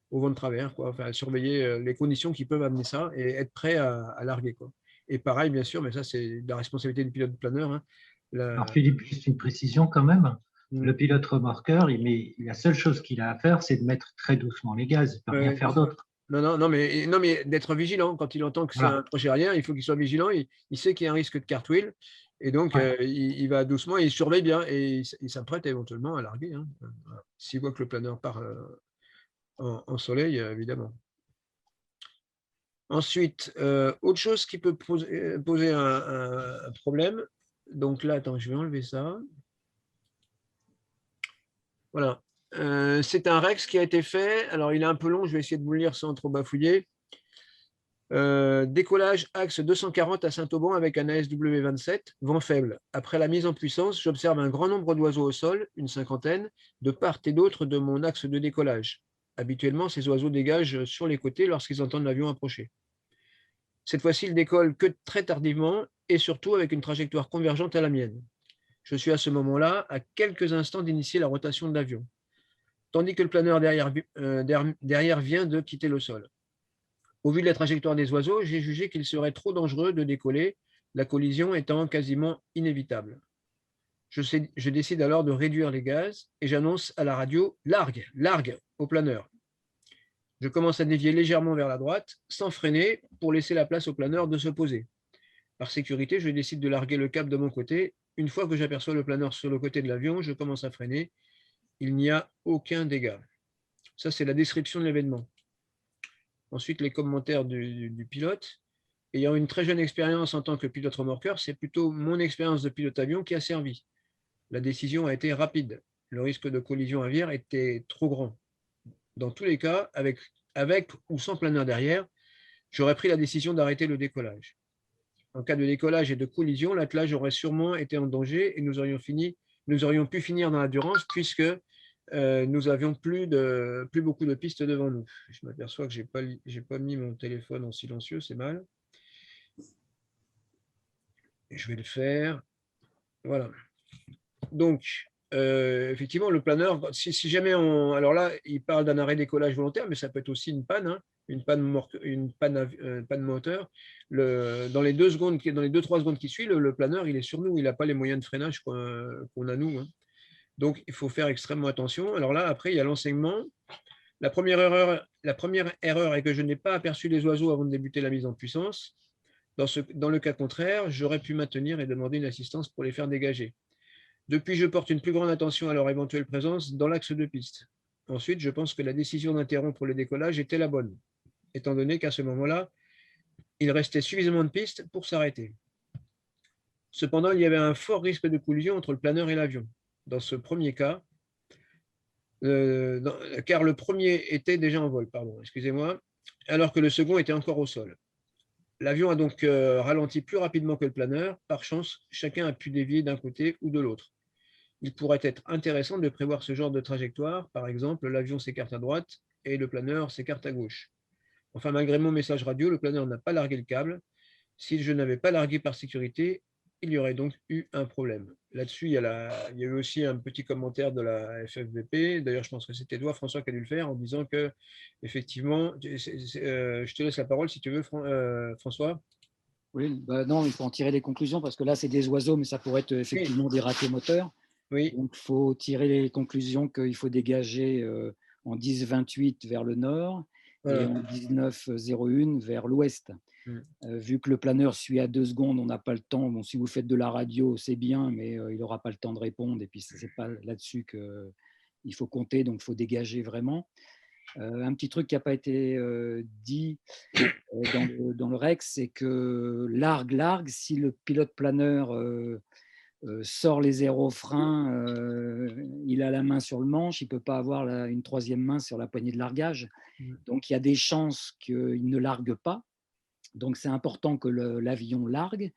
au vent de travers, quoi. Enfin, surveiller les conditions qui peuvent amener ça et être prêt à larguer, quoi. Et pareil, bien sûr, mais ça, c'est la responsabilité du pilote de planeur. Hein. Alors Philippe, juste une précision quand même. Le Mm. pilote remorqueur, la seule chose qu'il a à faire, c'est de mettre très doucement les gaz. Il ne peut rien faire d'autre. Non, mais d'être vigilant. Quand il entend que c'est un crochet arrière, il faut qu'il soit vigilant. Il sait qu'il y a un risque de cartwheel. Et donc, il va doucement et il surveille bien. Et il s'apprête éventuellement à larguer. Hein. Voilà. S'il voit que le planeur part en soleil, évidemment. Ensuite, autre chose qui peut poser un problème. Donc là, attends, je vais enlever ça. Voilà. C'est un Rex qui a été fait. Alors, il est un peu long. Je vais essayer de vous le lire sans trop bafouiller. Décollage axe 240 à Saint-Auban avec un ASW 27, vent faible. Après la mise en puissance, j'observe un grand nombre d'oiseaux au sol, une cinquantaine, de part et d'autre de mon axe de décollage. Habituellement, ces oiseaux dégagent sur les côtés lorsqu'ils entendent l'avion approcher. Cette fois-ci, ils décollent que très tardivement et surtout avec une trajectoire convergente à la mienne. Je suis à ce moment-là à quelques instants d'initier la rotation de l'avion, tandis que le planeur derrière vient de quitter le sol. Au vu de la trajectoire des oiseaux, j'ai jugé qu'il serait trop dangereux de décoller, la collision étant quasiment inévitable. Je décide alors de réduire les gaz et j'annonce à la radio « Largue, largue » au planeur. Je commence à dévier légèrement vers la droite, sans freiner, pour laisser la place au planeur de se poser. Par sécurité, je décide de larguer le cap de mon côté. Une fois que j'aperçois le planeur sur le côté de l'avion, je commence à freiner. Il n'y a aucun dégât. Ça, c'est la description de l'événement. Ensuite, les commentaires du pilote. Ayant une très jeune expérience en tant que pilote remorqueur, c'est plutôt mon expérience de pilote avion qui a servi. La décision a été rapide. Le risque de collision aviaire était trop grand. Dans tous les cas, avec ou sans planeur derrière, j'aurais pris la décision d'arrêter le décollage. En cas de décollage et de collision, l'attelage aurait sûrement été en danger et nous aurions pu finir dans la Durance puisque nous avions plus beaucoup de pistes devant nous. Je m'aperçois que je n'ai pas mis mon téléphone en silencieux, c'est mal. Et je vais le faire. Voilà. Donc, effectivement, le planeur, si jamais on... Alors là, il parle d'un arrêt décollage volontaire, mais ça peut être aussi une panne, hein, une panne moteur. Dans les 2-3 secondes qui suivent, le planeur, il est sur nous, il n'a pas les moyens de freinage qu'on a nous. Hein. Donc, il faut faire extrêmement attention. Alors là, après, il y a l'enseignement. La première erreur est que je n'ai pas aperçu les oiseaux avant de débuter la mise en puissance. Dans le cas contraire, j'aurais pu maintenir et demander une assistance pour les faire dégager. Depuis, je porte une plus grande attention à leur éventuelle présence dans l'axe de piste. Ensuite, je pense que la décision d'interrompre le décollage était la bonne, étant donné qu'à ce moment-là, il restait suffisamment de pistes pour s'arrêter. Cependant, il y avait un fort risque de collision entre le planeur et l'avion. Dans ce premier cas, car le premier était déjà en vol, excusez-moi, alors que le second était encore au sol. L'avion a donc ralenti plus rapidement que le planeur. Par chance, chacun a pu dévier d'un côté ou de l'autre. Il pourrait être intéressant de prévoir ce genre de trajectoire. Par exemple, l'avion s'écarte à droite et le planeur s'écarte à gauche. Enfin, malgré mon message radio, le planeur n'a pas largué le câble. Si je n'avais pas largué par sécurité, il y aurait donc eu un problème. Là-dessus, il y a eu aussi un petit commentaire de la FFVP. D'ailleurs, je pense que c'était toi, François, qui a dû le faire en disant que, effectivement, je te laisse la parole si tu veux, François. Oui, non, il faut en tirer des conclusions parce que là, c'est des oiseaux, mais ça pourrait être effectivement des ratés moteurs. Oui. Donc, il faut tirer les conclusions qu'il faut dégager en 10-28 vers le nord et en 19-01 vers l'ouest. Vu que le planeur suit à 2 secondes, on n'a pas le temps. Bon, si vous faites de la radio, c'est bien, mais il n'aura pas le temps de répondre. Et puis, ce n'est pas là-dessus qu'il faut compter, donc il faut dégager vraiment. Un petit truc qui n'a pas été dit dans le Rex, c'est que largue, si le pilote planeur sort les aérofreins, il a la main sur le manche, il ne peut pas avoir une troisième main sur la poignée de largage. Donc, il y a des chances qu'il ne largue pas. Donc, c'est important que l'avion largue.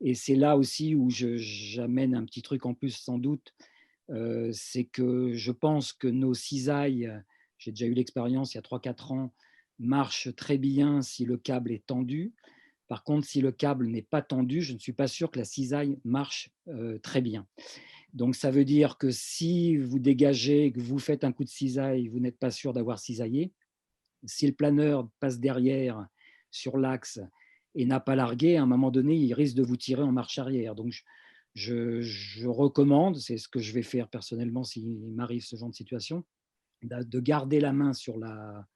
Et c'est là aussi où j'amène un petit truc en plus, sans doute. C'est que je pense que nos cisailles, j'ai déjà eu l'expérience il y a 3-4 ans, marchent très bien si le câble est tendu. Par contre, si le câble n'est pas tendu, je ne suis pas sûr que la cisaille marche très bien. Donc, ça veut dire que si vous dégagez, que vous faites un coup de cisaille, vous n'êtes pas sûr d'avoir cisaillé. Si le planeur passe derrière sur l'axe et n'a pas largué, à un moment donné, il risque de vous tirer en marche arrière. Donc, je recommande, c'est ce que je vais faire personnellement s'il m'arrive ce genre de situation, de garder la main sur la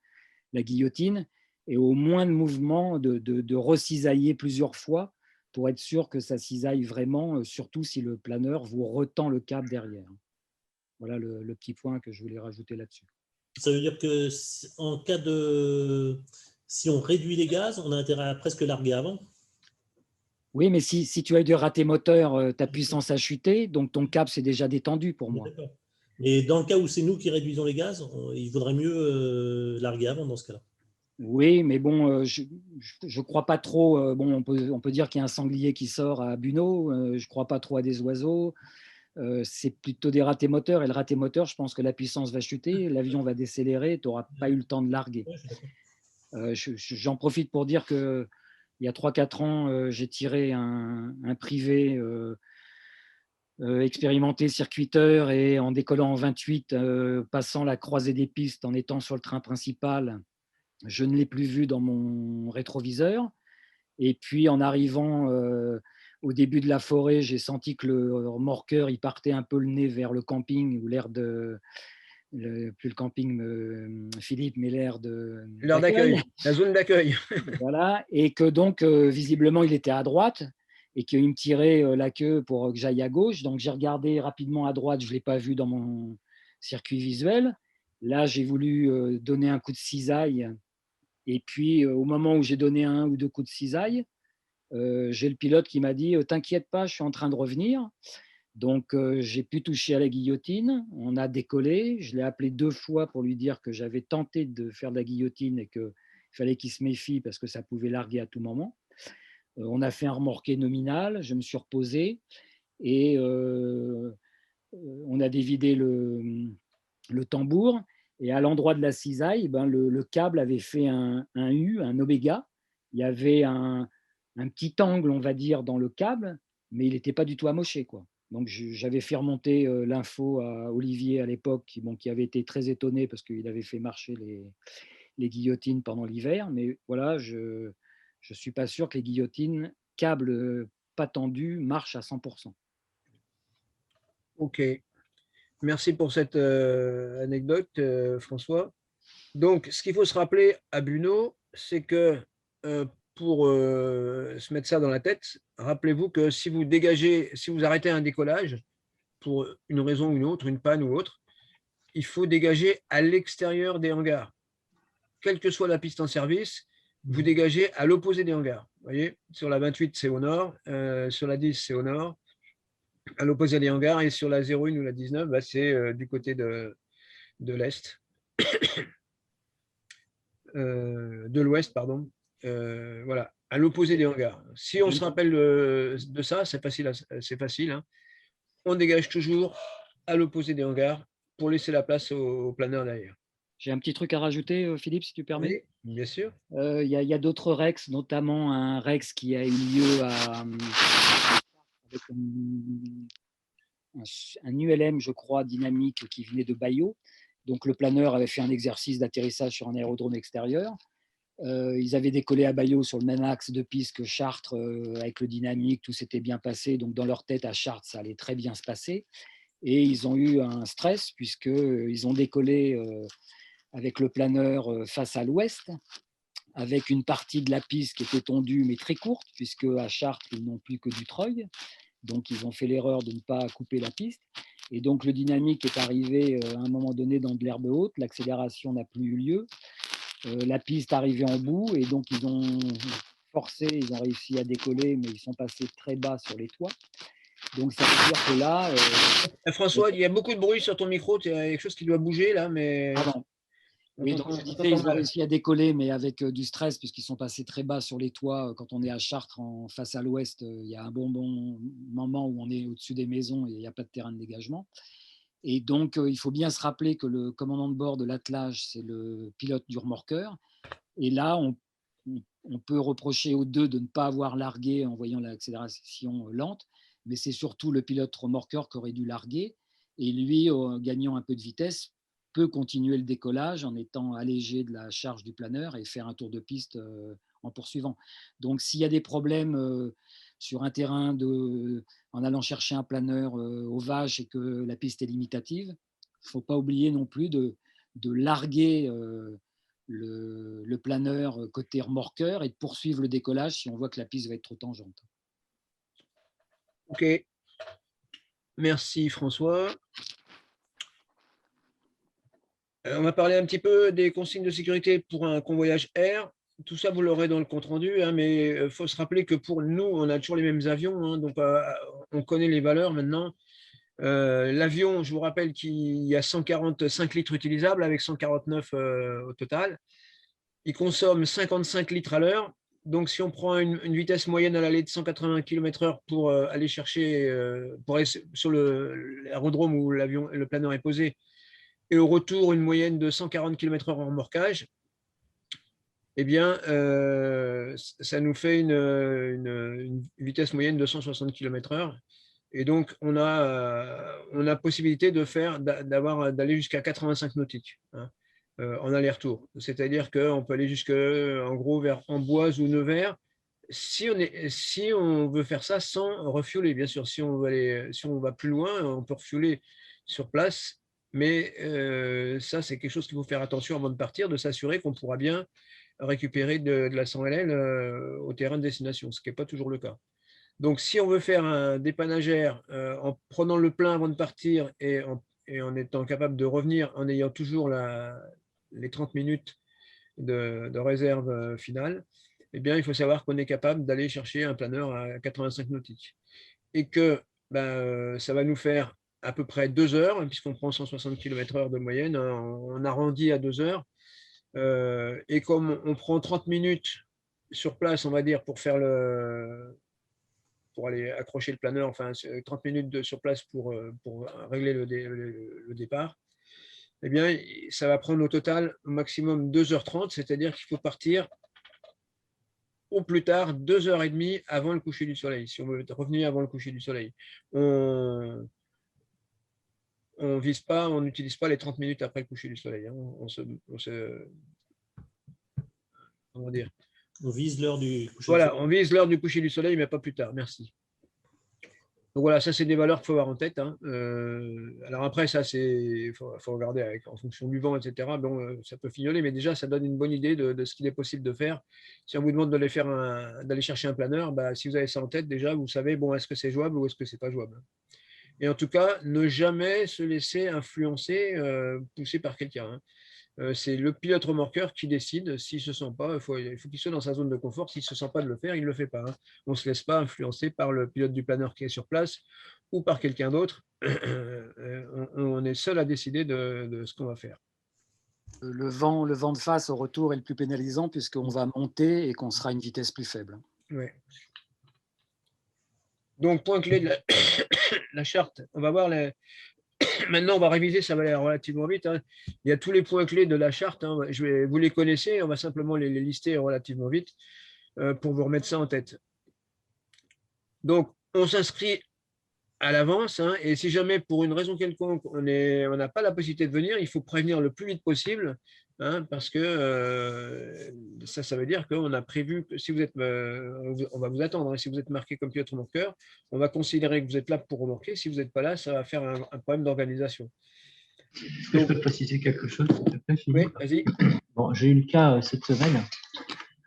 guillotine et au moins de mouvement, de recisailler plusieurs fois pour être sûr que ça cisaille vraiment, surtout si le planeur vous retend le câble derrière. Voilà le petit point que je voulais rajouter là-dessus. Ça veut dire que en cas de… Si on réduit les gaz, on a intérêt à presque larguer avant. Oui, mais si tu as eu des ratés moteurs, ta puissance a chuté, donc ton câble s'est déjà détendu pour moi. Mais dans le cas où c'est nous qui réduisons les gaz, il vaudrait mieux larguer avant dans ce cas-là. Oui, mais bon, je ne crois pas trop. Bon, on peut dire qu'il y a un sanglier qui sort à Buneau. Je ne crois pas trop à des oiseaux. C'est plutôt des ratés moteurs. Et le raté moteur, je pense que la puissance va chuter, l'avion va décélérer, tu n'auras pas eu le temps de larguer. J'en profite pour dire qu'il y a 3-4 ans, j'ai tiré un privé expérimenté circuiteur et en décollant en 28, passant la croisée des pistes en étant sur le train principal, je ne l'ai plus vu dans mon rétroviseur. Et puis en arrivant au début de la forêt, j'ai senti que le remorqueur il partait un peu le nez vers le camping ou l'air de plus le camping Philippe, mais l'air d'accueil, la zone d'accueil. Voilà, et que donc visiblement il était à droite et qu'il me tirait la queue pour que j'aille à gauche. Donc j'ai regardé rapidement à droite, je ne l'ai pas vu dans mon circuit visuel. Là, j'ai voulu donner un coup de cisaille. Et puis, au moment où j'ai donné 1 ou 2 coups de cisaille, j'ai le pilote qui m'a dit « T'inquiète pas, je suis en train de revenir ». Donc, j'ai pu toucher à la guillotine. On a décollé. Je l'ai appelé 2 fois pour lui dire que j'avais tenté de faire de la guillotine et qu'il fallait qu'il se méfie parce que ça pouvait larguer à tout moment. On a fait un remorqué nominal. Je me suis reposé et on a dévidé le tambour. Et à l'endroit de la cisaille, le câble avait fait un U, un oméga. Il y avait un petit angle, on va dire, dans le câble, mais il n'était pas du tout amoché, quoi. Donc, j'avais fait remonter l'info à Olivier à l'époque, qui avait été très étonné parce qu'il avait fait marcher les guillotines pendant l'hiver. Mais voilà, je ne suis pas sûr que les guillotines, câbles pas tendus, marchent à 100%. Ok. Merci pour cette anecdote, François. Donc, ce qu'il faut se rappeler à Buneau, c'est que pour se mettre ça dans la tête, rappelez-vous que si vous dégagez, si vous arrêtez un décollage, pour une raison ou une autre, une panne ou autre, il faut dégager à l'extérieur des hangars. Quelle que soit la piste en service, vous dégagez à l'opposé des hangars. Vous voyez, sur la 28, c'est au nord, sur la 10, c'est au nord, à l'opposé des hangars, et sur la 01 ou la 19, c'est du côté de l'est. De l'ouest, pardon. Voilà, à l'opposé des hangars. Si on se rappelle de ça, c'est facile. Hein. On dégage toujours à l'opposé des hangars pour laisser la place au planeur derrière. J'ai un petit truc à rajouter, Philippe, si tu permets. Oui, bien sûr. Il y a d'autres REX, notamment un REX qui a eu lieu avec un ULM, je crois, dynamique qui venait de Baillot. Donc le planeur avait fait un exercice d'atterrissage sur un aérodrome extérieur. Ils avaient décollé à Baillot sur le même axe de piste que Chartres avec le dynamique, tout s'était bien passé. Donc dans leur tête à Chartres, ça allait très bien se passer. Et ils ont eu un stress puisqu'ils ont décollé avec le planeur face à l'ouest, avec une partie de la piste qui était tondue mais très courte, puisque à Chartres, ils n'ont plus que du treuil. Donc, ils ont fait l'erreur de ne pas couper la piste. Et donc, le dynamique est arrivé à un moment donné dans de l'herbe haute. L'accélération n'a plus eu lieu. La piste arrivait en bout et donc, ils ont forcé, ils ont réussi à décoller, mais ils sont passés très bas sur les toits. Donc, ça veut dire que là… François, il y a beaucoup de bruit sur ton micro. Il y a quelque chose qui doit bouger là, mais… Pardon. Oui, donc je disais, ils ont réussi à décoller, mais avec du stress, puisqu'ils sont passés très bas sur les toits. Quand on est à Chartres, face à l'ouest, il y a un bon moment où on est au-dessus des maisons et il n'y a pas de terrain de dégagement. Et donc, il faut bien se rappeler que le commandant de bord de l'attelage, c'est le pilote du remorqueur. Et là, on on peut reprocher aux deux de ne pas avoir largué en voyant l'accélération lente, mais c'est surtout le pilote remorqueur qui aurait dû larguer. Et lui, gagnant un peu de vitesse, peut continuer le décollage en étant allégé de la charge du planeur et faire un tour de piste en poursuivant. Donc, s'il y a des problèmes sur un terrain en allant chercher un planeur aux vaches et que la piste est limitative, il ne faut pas oublier non plus de larguer le planeur côté remorqueur et de poursuivre le décollage si on voit que la piste va être trop tangente. Ok. Merci François. On va parler un petit peu des consignes de sécurité pour un convoyage air. Tout ça, vous l'aurez dans le compte-rendu, hein, mais il faut se rappeler que pour nous, on a toujours les mêmes avions, hein, donc on connaît les valeurs maintenant. L'avion, je vous rappelle qu'il y a 145 litres utilisables avec 149 au total. Il consomme 55 litres à l'heure. Donc, si on prend une vitesse moyenne à l'aller de 180 km/h pour aller chercher, pour aller sur l'aérodrome où le planeur est posé, et au retour, une moyenne de 140 km/h en remorquage, eh bien, ça nous fait une vitesse moyenne de 160 km/h. Et donc, on a possibilité d'aller jusqu'à 85 nautiques, hein, en aller-retour. C'est-à-dire qu'on peut aller jusque, en gros, vers Amboise ou Nevers, si on veut faire ça sans refueler. Bien sûr, si on va plus loin, on peut refueler sur place. Mais ça, c'est quelque chose qu'il faut faire attention avant de partir, de s'assurer qu'on pourra bien récupérer de la 100 LL au terrain de destination, ce qui n'est pas toujours le cas. Donc, si on veut faire un dépannage air en prenant le plein avant de partir et en étant capable de revenir en ayant toujours les 30 minutes de réserve finale, eh bien, il faut savoir qu'on est capable d'aller chercher un planeur à 85 nautiques. Et que ça va nous faire à peu près 2 heures, puisqu'on prend 160 km/h de moyenne, on arrondit à 2 heures. Et comme on prend 30 minutes sur place, on va dire, pour aller accrocher le planeur, enfin 30 minutes sur place pour régler le départ, eh bien, ça va prendre au total au maximum 2h30, c'est-à-dire qu'il faut partir au plus tard 2h30 avant le coucher du soleil, si on veut revenir avant le coucher du soleil. On vise pas, on n'utilise pas les 30 minutes après le coucher du soleil. Hein. Comment dire ? On vise l'heure du coucher Voilà, du soleil. on vise l'heure du coucher du soleil, mais pas plus tard. Merci. Donc voilà, ça c'est des valeurs qu'il faut avoir en tête. Hein. Alors après, ça il faut regarder en fonction du vent, etc. Bon, ça peut fignoler, mais déjà ça donne une bonne idée de ce qu'il est possible de faire. Si on vous demande d'aller chercher un planeur, si vous avez ça en tête, déjà vous savez, bon, est-ce que c'est jouable ou est-ce que c'est pas jouable. Et en tout cas, ne jamais se laisser influencer, pousser par quelqu'un. Hein. C'est le pilote remorqueur qui décide. S'il ne se sent pas, il faut qu'il soit dans sa zone de confort. S'il ne se sent pas de le faire, il ne le fait pas. Hein. On ne se laisse pas influencer par le pilote du planeur qui est sur place ou par quelqu'un d'autre. On est seul à décider de ce qu'on va faire. Le vent de face au retour est le plus pénalisant puisqu'on va monter et qu'on sera à une vitesse plus faible. Ouais. Donc, point clé de la charte. On va voir Maintenant, on va réviser, ça va aller relativement vite. Hein. Il y a tous les points clés de la charte. Hein. Vous les connaissez, on va simplement les lister relativement vite pour vous remettre ça en tête. Donc, on s'inscrit à l'avance, hein, et si jamais, pour une raison quelconque, on n'a pas la possibilité de venir, il faut prévenir le plus vite possible, hein, parce que ça veut dire qu'on a prévu que si vous êtes, on va vous attendre, hein, si vous êtes marqué comme pilote remorqueur, on va considérer que vous êtes là pour remorquer. Si vous n'êtes pas là, ça va faire un problème d'organisation. Est-ce que je peux préciser quelque chose, s'il te plaît, Philippe ? Oui, vas-y. Bon, j'ai eu le cas cette semaine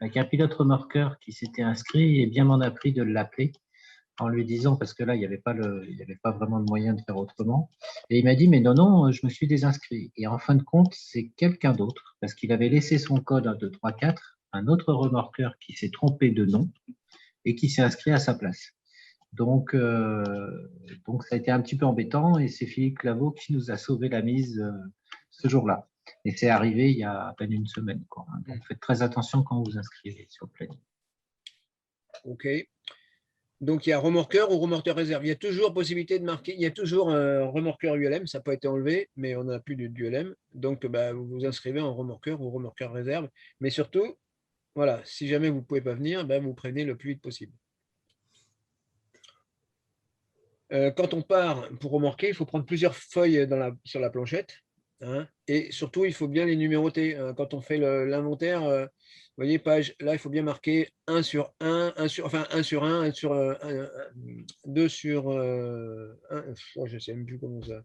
avec un pilote remorqueur qui s'était inscrit et bien m'en a pris de l'appeler en lui disant, parce que là, il n'y avait pas vraiment de moyen de faire autrement. Et il m'a dit, mais non, je me suis désinscrit. Et en fin de compte, c'est quelqu'un d'autre, parce qu'il avait laissé son code 1, 2, 3, 4, un autre remorqueur qui s'est trompé de nom et qui s'est inscrit à sa place. Donc, ça a été un petit peu embêtant et c'est Philippe Claveau qui nous a sauvé la mise ce jour-là. Et c'est arrivé il y a à peine une semaine, quoi. Donc, faites très attention quand vous inscrivez sur le planning. OK. Donc, il y a remorqueur ou remorqueur réserve. Il y a toujours possibilité de marquer. Il y a toujours un remorqueur ULM. Ça n'a pas été enlevé, mais on n'a plus d'ULM. Donc, vous vous inscrivez en remorqueur ou remorqueur réserve. Mais surtout, Voilà, si jamais vous ne pouvez pas venir, ben, vous prévenez le plus vite possible. Quand on part pour remorquer, il faut prendre plusieurs feuilles sur la planchette, hein, et surtout, il faut bien les numéroter. Quand on fait l'inventaire, vous voyez, page, là, il faut bien marquer 1 sur 1, 1 sur 1, 1 sur 2 sur 1. Je ne sais même plus comment ça.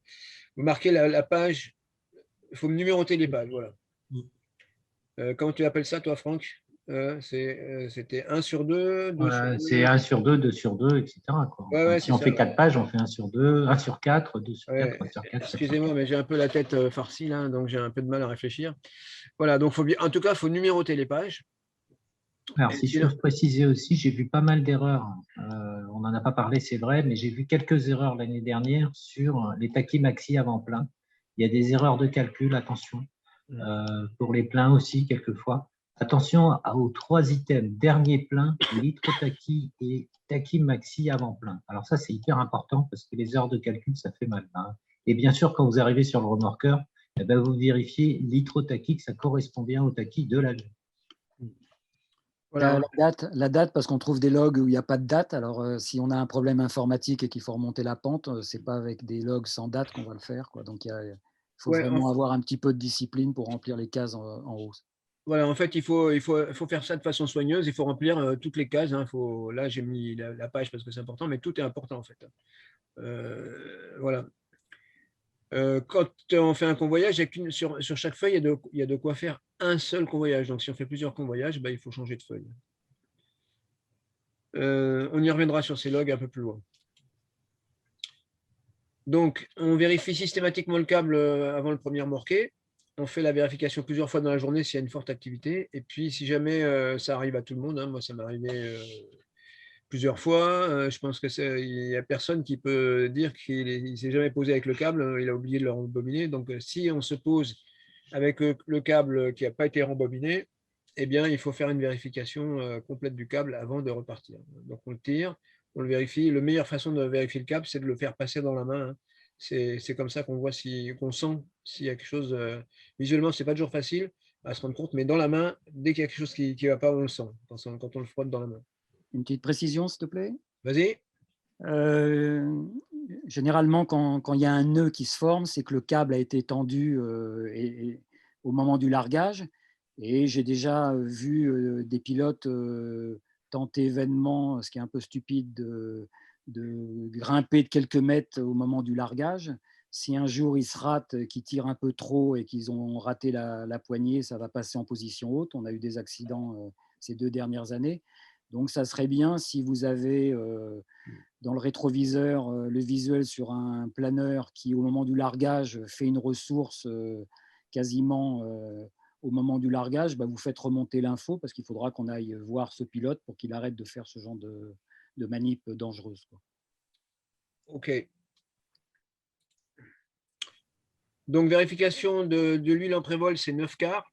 Vous marquez la page, il faut numéroter les pages, voilà. Comment tu appelles ça, toi, Franck? C'était 1 sur 2, 2 sur 2. C'est 1 sur 2, 2 sur 2, etc. Quoi. Ouais, ouais, si on fait 4 pages, on fait 1 sur 2, 1 sur 4, 2 sur 4, 3 sur 4. Excusez-moi, mais j'ai un peu la tête farcie, là, donc j'ai un peu de mal à réfléchir. Voilà, donc en tout cas, il faut numéroter les pages. Alors, si je peux préciser aussi, j'ai vu pas mal d'erreurs. On n'en a pas parlé, c'est vrai, mais j'ai vu quelques erreurs l'année dernière sur les taquis maxi avant plein. Il y a des erreurs de calcul, attention. Pour les pleins aussi, quelquefois. Attention aux 3 items, dernier plein, litre taqui et taqui maxi avant plein. Alors ça, c'est hyper important parce que les heures de calcul, ça fait mal. Hein. Et bien sûr, quand vous arrivez sur le remorqueur, eh ben, vous vérifiez litre taqui, que ça correspond bien au taqui de la vie. Voilà. La date, parce qu'on trouve des logs où il n'y a pas de date. Alors, si on a un problème informatique et qu'il faut remonter la pente, ce n'est pas avec des logs sans date qu'on va le faire, quoi. Donc, il faut vraiment avoir un petit peu de discipline pour remplir les cases en haut. Voilà, en fait, il faut faire ça de façon soigneuse. Il faut remplir toutes les cases. Hein. Là, j'ai mis la page parce que c'est important, mais tout est important, en fait. Voilà. Quand on fait un convoyage, sur chaque feuille, il y a de quoi faire un seul convoyage. Donc, si on fait plusieurs convoyages, il faut changer de feuille. On y reviendra sur ces logs un peu plus loin. Donc, on vérifie systématiquement le câble avant le premier remorqué. On fait la vérification plusieurs fois dans la journée s'il y a une forte activité. Et puis, si jamais ça arrive à tout le monde, hein, moi, ça m'est arrivé plusieurs fois. Je pense qu'il n'y a personne qui peut dire qu'il ne s'est jamais posé avec le câble. Il a oublié de le rembobiner. Donc, si on se pose avec le câble qui n'a pas été rembobiné, eh bien, il faut faire une vérification complète du câble avant de repartir. Donc, on le tire, on le vérifie. La meilleure façon de vérifier le câble, c'est de le faire passer dans la main. Hein. C'est comme ça qu'on voit qu'on sent s'il y a quelque chose. Visuellement, ce n'est pas toujours facile à se rendre compte, mais dans la main, dès qu'il y a quelque chose qui ne va pas, on le sent quand on le frotte dans la main. Une petite précision, s'il te plaît. Vas-y. Généralement, quand il y a un nœud qui se forme, c'est que le câble a été tendu au moment du largage. Et j'ai déjà vu des pilotes tenter vainement, ce qui est un peu stupide, de grimper de quelques mètres au moment du largage. Si un jour ils se ratent, qu'ils tirent un peu trop et qu'ils ont raté la poignée, ça va passer en position haute. On a eu des accidents ces 2 dernières années. Donc, ça serait bien si vous avez dans le rétroviseur le visuel sur un planeur qui, au moment du largage, fait une ressource quasiment au moment du largage, vous faites remonter l'info parce qu'il faudra qu'on aille voir ce pilote pour qu'il arrête de faire ce genre de manip dangereuse. Quoi. OK. Donc, vérification de l'huile en prévol, c'est 9 quarts.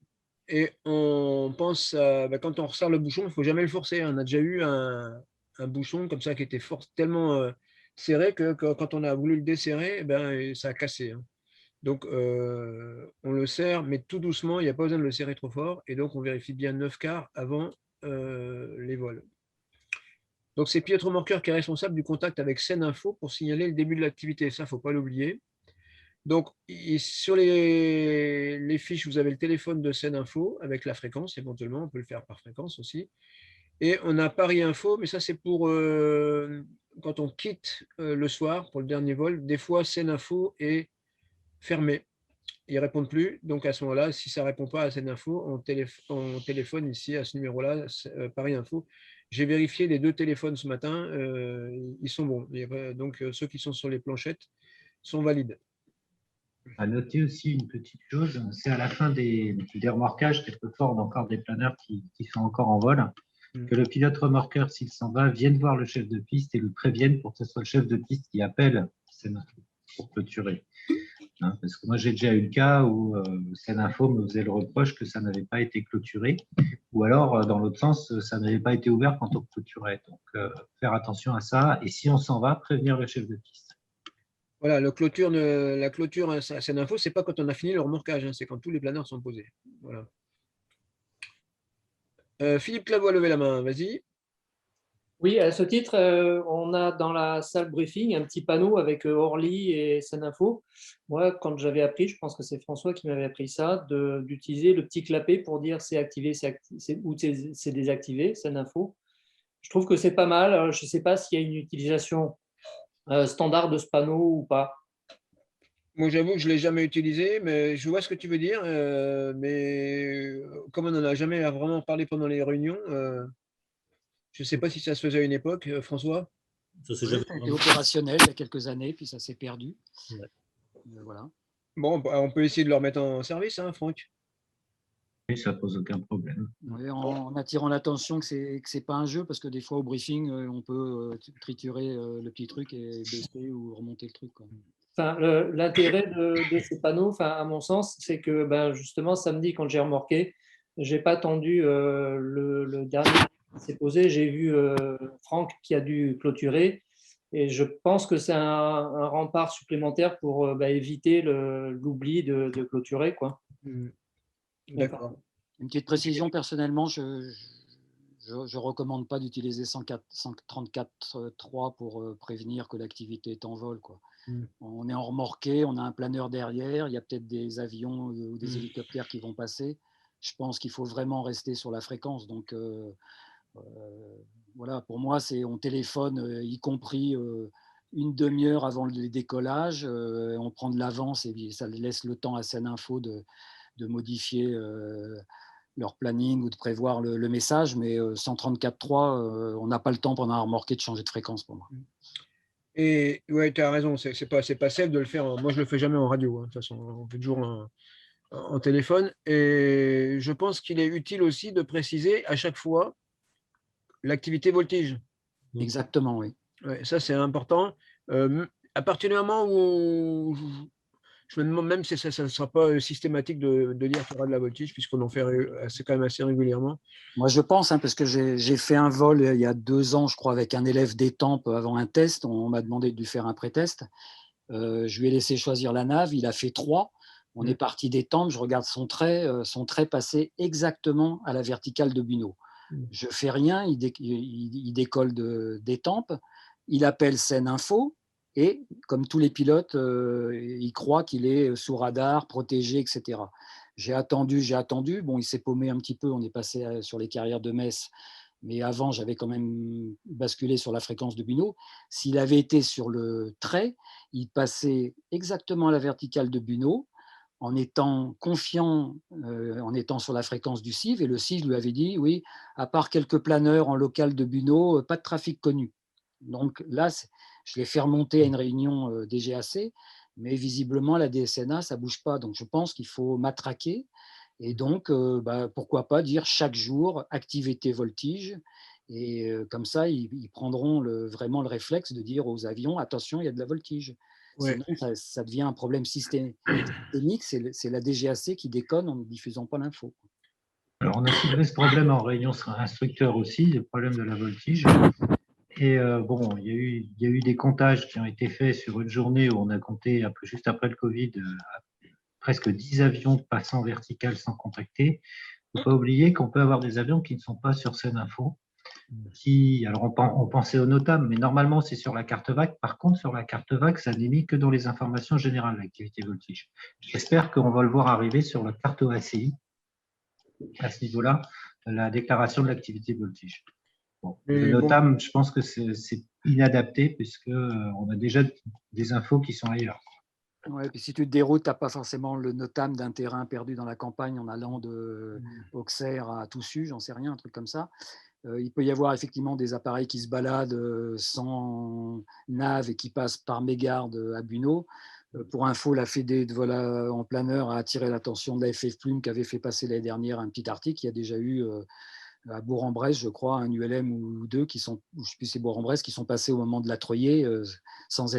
Et on pense, quand on resserre le bouchon, il ne faut jamais le forcer. On a déjà eu un bouchon comme ça qui était tellement serré que quand on a voulu le desserrer, ça a cassé. Hein. Donc, on le serre, mais tout doucement, il n'y a pas besoin de le serrer trop fort. Et donc, on vérifie bien 9 quarts avant les vols. Donc, c'est Pietro Morqueur qui est responsable du contact avec Seninfo pour signaler le début de l'activité. Ça, il ne faut pas l'oublier. Donc, sur les fiches, vous avez le téléphone de Seninfo avec la fréquence, éventuellement, on peut le faire par fréquence aussi. Et on a Paris Info, mais ça, c'est pour quand on quitte le soir pour le dernier vol. Des fois, Seninfo est fermé. Ils ne répondent plus. Donc, à ce moment-là, si ça ne répond pas à Seninfo, on téléphone ici à ce numéro-là, Paris Info. J'ai vérifié les 2 téléphones ce matin. Ils sont bons. Donc, ceux qui sont sur les planchettes sont valides. À noter aussi une petite chose, c'est à la fin des remorquages, quelquefois on a encore des planeurs qui sont encore en vol, que le pilote remorqueur, s'il s'en va, vienne voir le chef de piste et le prévienne pour que ce soit le chef de piste qui appelle Seninfo pour clôturer. Hein, parce que moi j'ai déjà eu le cas où Seninfo me faisait le reproche que ça n'avait pas été clôturé, ou alors dans l'autre sens, ça n'avait pas été ouvert quand on clôturait. Donc faire attention à ça, et si on s'en va, prévenir le chef de piste. Voilà, la clôture à Seninfo, ce n'est pas quand on a fini le remorquage, hein, c'est quand tous les planeurs sont posés. Voilà. Philippe Claveau a levé la main, vas-y. Oui, à ce titre, on a dans la salle briefing un petit panneau avec Orly et Seninfo. Moi, quand j'avais appris, je pense que c'est François qui m'avait appris ça, d'utiliser le petit clapet pour dire c'est activé, ou c'est désactivé, Seninfo. Je trouve que c'est pas mal. Je ne sais pas s'il y a une utilisation standard de ce panneau ou pas. Moi, j'avoue que je ne l'ai jamais utilisé, mais je vois ce que tu veux dire. Mais comme on n'en a jamais vraiment parlé pendant les réunions, je ne sais pas si ça se faisait à une époque, François. Ça, c'est Oui, jamais ça a été opérationnel il y a quelques années, puis ça s'est perdu. Ouais. Voilà. Bon, on peut essayer de le remettre en service, hein, Franck. Oui, ça pose aucun problème. Oui, en attirant l'attention que c'est pas un jeu, parce que des fois au briefing, on peut triturer le petit truc et baisser ou remonter le truc, quoi. Enfin, l'intérêt de ces panneaux, enfin, à mon sens, c'est que ben, justement, samedi, quand j'ai remorqué, je n'ai pas attendu le dernier qui s'est posé. J'ai vu Franck qui a dû clôturer. Et je pense que c'est un rempart supplémentaire pour ben, éviter l'oubli de clôturer, quoi. D'accord. Une petite précision, personnellement, je ne recommande pas d'utiliser 134.3 pour prévenir que l'activité est en vol, quoi. On est en remorqué, on a un planeur derrière, il y a peut-être des avions ou des hélicoptères qui vont passer. Je pense qu'il faut vraiment rester sur la fréquence. Donc, voilà, pour moi, on téléphone, y compris une demi-heure avant le décollage. On prend de l'avance et ça laisse le temps à Seninfo de modifier leur planning ou de prévoir le message. Mais 134.3, on n'a pas le temps pendant un remorqué de changer de fréquence pour moi. Et ouais, tu as raison, c'est pas safe de le faire. Moi, je le fais jamais en radio, hein. De toute façon, on fait toujours en téléphone. Et je pense qu'il est utile aussi de préciser à chaque fois l'activité voltige. Exactement, oui. Ouais, ça, c'est important. À partir du moment où je me demande même si ça ne sera pas systématique de dire qu'il y aura de la voltige, puisqu'on en fait quand même assez régulièrement. Moi, je pense, hein, parce que j'ai fait un vol il y a 2 ans, je crois, avec un élève d'Étampes avant un test. On m'a demandé de lui faire un pré-test. Je lui ai laissé choisir la nave. Il a fait 3. On est parti d'Étampes. Je regarde son trait passé exactement à la verticale de Bunot. Je fais rien. Il décolle d'Étampes. Il appelle Seninfo. Et comme tous les pilotes, il croit qu'il est sous radar, protégé, etc. J'ai attendu. Bon, il s'est paumé un petit peu. On est passé sur les carrières de Metz. Mais avant, j'avais quand même basculé sur la fréquence de Bunot. S'il avait été sur le trait, il passait exactement à la verticale de Bunot en étant confiant, en étant sur la fréquence du CIV. Et le CIV lui avait dit, oui, à part quelques planeurs en local de Bunot, pas de trafic connu. Donc là, je l'ai fait remonter à une réunion DGAC, mais visiblement, la DSNA, ça ne bouge pas. Donc je pense qu'il faut matraquer. Et donc, pourquoi pas dire chaque jour activité voltige. Et comme ça, ils prendront vraiment le réflexe de dire aux avions, attention, il y a de la voltige. Ouais. Sinon, ça devient un problème systémique. C'est la DGAC qui déconne en ne diffusant pas l'info. Alors, on a soulevé ce problème en réunion instructeur aussi, le problème de la voltige. Et bon, il y a eu des comptages qui ont été faits sur une journée où on a compté, juste après le Covid, presque 10 avions passant vertical sans contacter. Il ne faut pas oublier qu'on peut avoir des avions qui ne sont pas sur Seninfo. Alors on pensait au NOTAM, mais normalement c'est sur la carte VAC. Par contre, sur la carte VAC, ça n'est mis que dans les informations générales, l'activité voltige. J'espère qu'on va le voir arriver sur la carte OACI, à ce niveau-là, la déclaration de l'activité voltige. Bon, le NOTAM, je pense que c'est inadapté puisqu'on a déjà des infos qui sont ailleurs. Ouais, puis si tu te déroutes, tu n'as pas forcément le NOTAM d'un terrain perdu dans la campagne en allant de Auxerre à Toussus, j'en sais rien, un truc comme ça. Il peut y avoir effectivement des appareils qui se baladent sans nav et qui passent par mégarde à Bunot. Pour info, la Fédé de vol en planeur a attiré l'attention de la FF Plume qui avait fait passer l'année dernière un petit article. Il y a déjà eu à Bourg-en-Bresse, je crois, un ULM ou deux qui sont, je sais plus, c'est Bourg-en-Bresse, qui sont passés au moment de la Troyer sans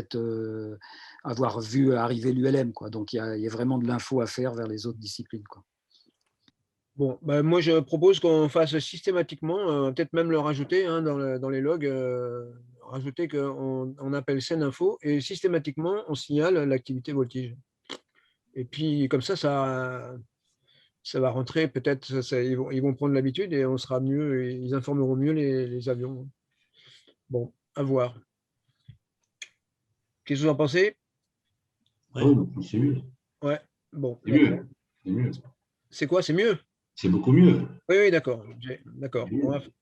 avoir vu arriver l'ULM, quoi. Donc il y a vraiment de l'info à faire vers les autres disciplines, quoi. Bon, moi je propose qu'on fasse systématiquement, peut-être même le rajouter hein, dans les logs, rajouter qu'on appelle Seninfo et systématiquement on signale l'activité voltige. Et puis comme ça ça va rentrer, peut-être ils vont prendre l'habitude et on sera mieux, ils informeront mieux les avions. Bon, à voir. Qu'est-ce que vous en pensez? C'est mieux. Ouais, bon. C'est mieux. C'est mieux. C'est quoi? C'est mieux? C'est beaucoup mieux. Oui, oui, d'accord. D'accord.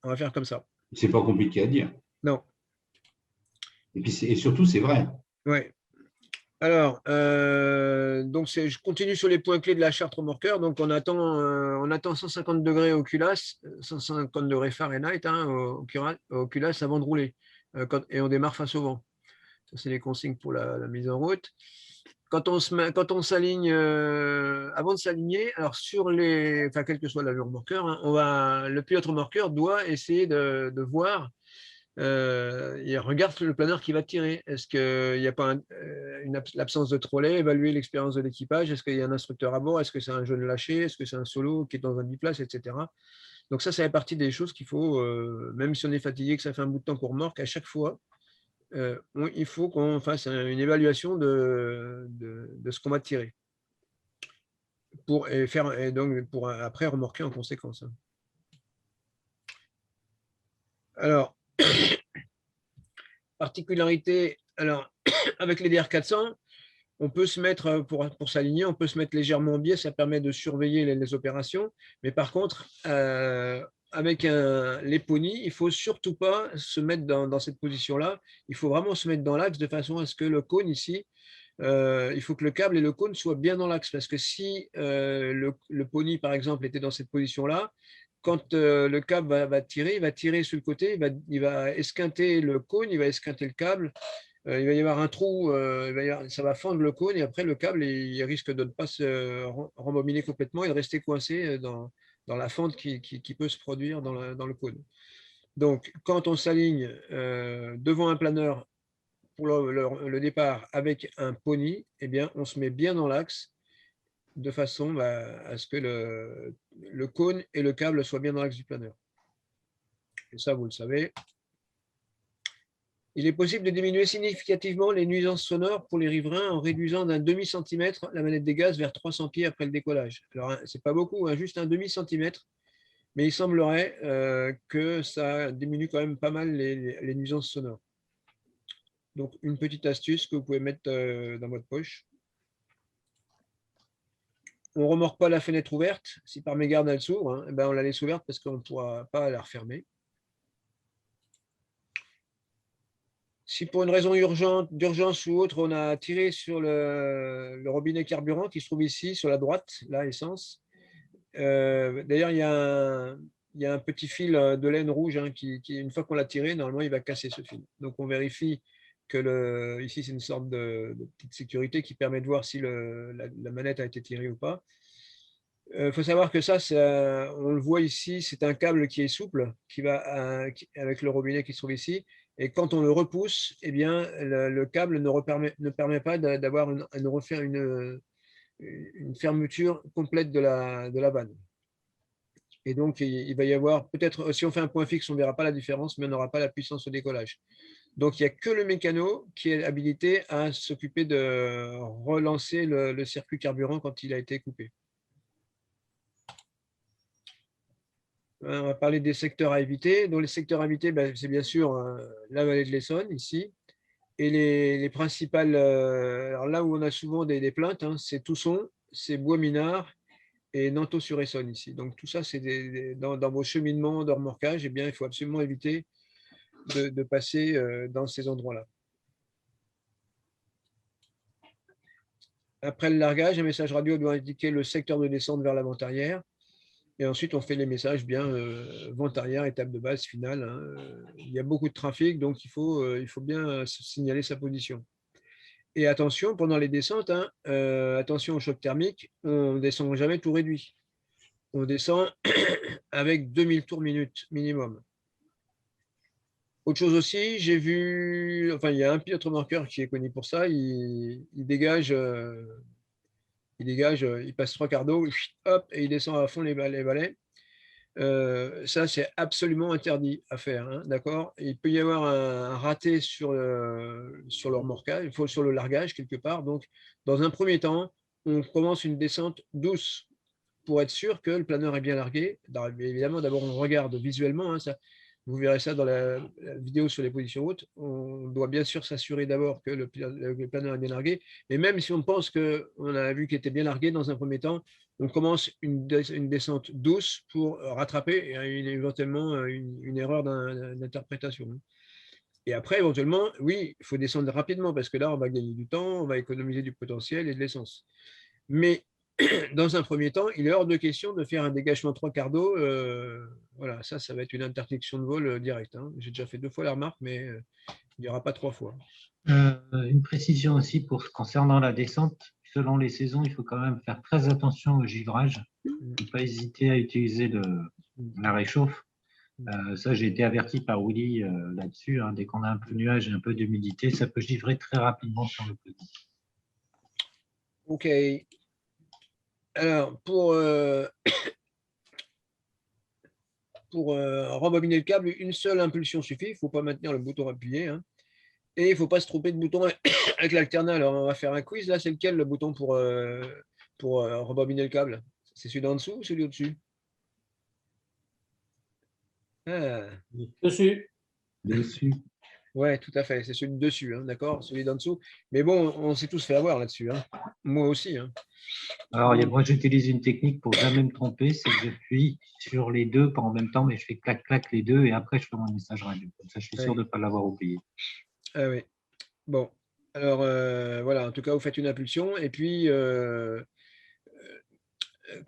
On va faire comme ça. C'est pas compliqué à dire. Non. Et puis et surtout, c'est vrai. Oui. Alors, donc je continue sur les points clés de la charte remorqueur. Donc, on attend 150 degrés au culasse, 150 degrés Fahrenheit au culasse avant de rouler. Et on démarre face au vent. Ça, c'est les consignes pour la mise en route. Quand on s'aligne, avant de s'aligner, alors quel que soit l'avion remorqueur, hein, le pilote remorqueur doit essayer de voir. Il regarde le planeur qui va tirer. Est-ce qu'il n'y a pas l'absence de trolley, évaluer l'expérience de l'équipage? Est-ce qu'il y a un instructeur à bord? Est-ce que c'est un jeune lâché? Est-ce que c'est un solo qui est dans un biplace, etc. Donc ça fait partie des choses qu'il faut, même si on est fatigué, que ça fait un bout de temps qu'on remorque, à chaque fois, il faut qu'on fasse une évaluation de ce qu'on va tirer pour après remorquer en conséquence. Alors, particularité, alors avec les DR400, on peut se mettre, pour s'aligner, on peut se mettre légèrement en biais, ça permet de surveiller les opérations, mais par contre, avec les ponies, il ne faut surtout pas se mettre dans cette position-là, il faut vraiment se mettre dans l'axe de façon à ce que le cône ici, il faut que le câble et le cône soient bien dans l'axe, parce que si le pony, par exemple, était dans cette position-là, quand le câble va tirer, il va tirer sur le côté, il va esquinter le cône, il va esquinter le câble, il va y avoir un trou, ça va fendre le cône et après le câble, il risque de ne pas se rembobiner complètement et de rester coincé dans la fente qui peut se produire dans le cône. Donc, quand on s'aligne devant un planeur pour le départ avec un pony, eh bien, on se met bien dans l'axe de façon à ce que le cône et le câble soient bien dans l'axe du planeur. Et ça, vous le savez. Il est possible de diminuer significativement les nuisances sonores pour les riverains en réduisant d'un demi-centimètre la manette des gaz vers 300 pieds après le décollage. Alors, ce n'est pas beaucoup, juste un demi-centimètre, mais il semblerait que ça diminue quand même pas mal les nuisances sonores. Donc, une petite astuce que vous pouvez mettre dans votre poche. On ne remorque pas la fenêtre ouverte. Si par mégarde elle s'ouvre, on la laisse ouverte parce qu'on ne pourra pas la refermer. Si pour une raison d'urgence ou autre, on a tiré sur le robinet carburant qui se trouve ici, sur la droite, là, essence. D'ailleurs, il y a un petit fil de laine rouge qui, une fois qu'on l'a tiré, normalement, il va casser ce fil. Donc, on vérifie que ici, c'est une sorte de petite sécurité qui permet de voir si la manette a été tirée ou pas. Il faut savoir que ça, on le voit ici, c'est un câble qui est souple, qui va avec le robinet qui se trouve ici. Et quand on le repousse, eh bien, le câble ne permet pas d'avoir une fermeture complète de la vanne. Et donc, il va y avoir, peut-être, si on fait un point fixe, on ne verra pas la différence, mais on n'aura pas la puissance au décollage. Donc, il n'y a que le mécano qui est habilité à s'occuper de relancer le circuit carburant quand il a été coupé. On va parler des secteurs à éviter. Donc, les secteurs à éviter, c'est bien sûr la vallée de l'Essonne, ici. Et les principales, alors là où on a souvent des plaintes, c'est Tousson, c'est Bois-Minard et Nanteau-sur-Essonne ici. Donc, tout ça, c'est dans vos cheminements de remorquage, eh bien, il faut absolument éviter de passer dans ces endroits-là. Après le largage, un message radio doit indiquer le secteur de descente vers la vente arrière. Et ensuite, on fait les messages bien vente arrière, étape de base, finale. Il y a beaucoup de trafic, donc il faut bien signaler sa position. Et attention, pendant les descentes, attention au choc thermique, on ne descend jamais tout réduit. On descend avec 2000 tours minute minimum. Autre chose aussi, j'ai vu, enfin, il y a un pilote remorqueur qui est connu pour ça, il dégage, il passe 3/4 d'eau, hop, et il descend à fond les balais. Ça, c'est absolument interdit à faire, d'accord? Il peut y avoir un raté sur le remorquage, sur le largage quelque part. Donc, dans un premier temps, on commence une descente douce. pour être sûr que le planeur est bien largué. Évidemment, d'abord, on regarde visuellement, hein, ça, vous verrez ça dans la vidéo sur les positions hautes. On doit bien sûr s'assurer d'abord que le planeur est bien largué. Mais même si on pense qu'on a vu qu'il était bien largué dans un premier temps, on commence une descente douce pour rattraper éventuellement une erreur d'interprétation. Et après, éventuellement, oui, il faut descendre rapidement parce que là, on va gagner du temps, on va économiser du potentiel et de l'essence. Mais dans un premier temps, il est hors de question de faire un dégagement 3/4 d'eau. Voilà, ça va être une interdiction de vol directe. Hein. J'ai déjà fait 2 fois la remarque, mais il n'y aura pas 3 fois. Une précision aussi concernant la descente. Selon les saisons, il faut quand même faire très attention au givrage. Ne pas hésiter à utiliser la réchauffe. Ça, j'ai été averti par Willy là-dessus. Hein. Dès qu'on a un peu de nuage et un peu d'humidité, ça peut givrer très rapidement sur le peloton. OK. Alors, pour rembobiner le câble, une seule impulsion suffit. Il ne faut pas maintenir le bouton appuyé. Hein. Et il ne faut pas se tromper de bouton avec l'alternat. Alors, on va faire un quiz. Là, c'est lequel le bouton pour rembobiner le câble? C'est celui d'en dessous ou celui au-dessus? Dessus. Dessus. Ouais, tout à fait. C'est celui de dessus, hein, d'accord? Celui d'en dessous. Mais bon, on s'est tous fait avoir là-dessus. Hein. Moi aussi. Hein. Alors, moi, j'utilise une technique pour jamais me tromper, c'est que j'appuie sur les deux, pas en même temps, mais je fais clac-clac les deux et après, je fais mon message radio. Comme ça, je suis sûr de ne pas l'avoir oublié. Ah oui. Bon. Alors, voilà. En tout cas, vous faites une impulsion et puis,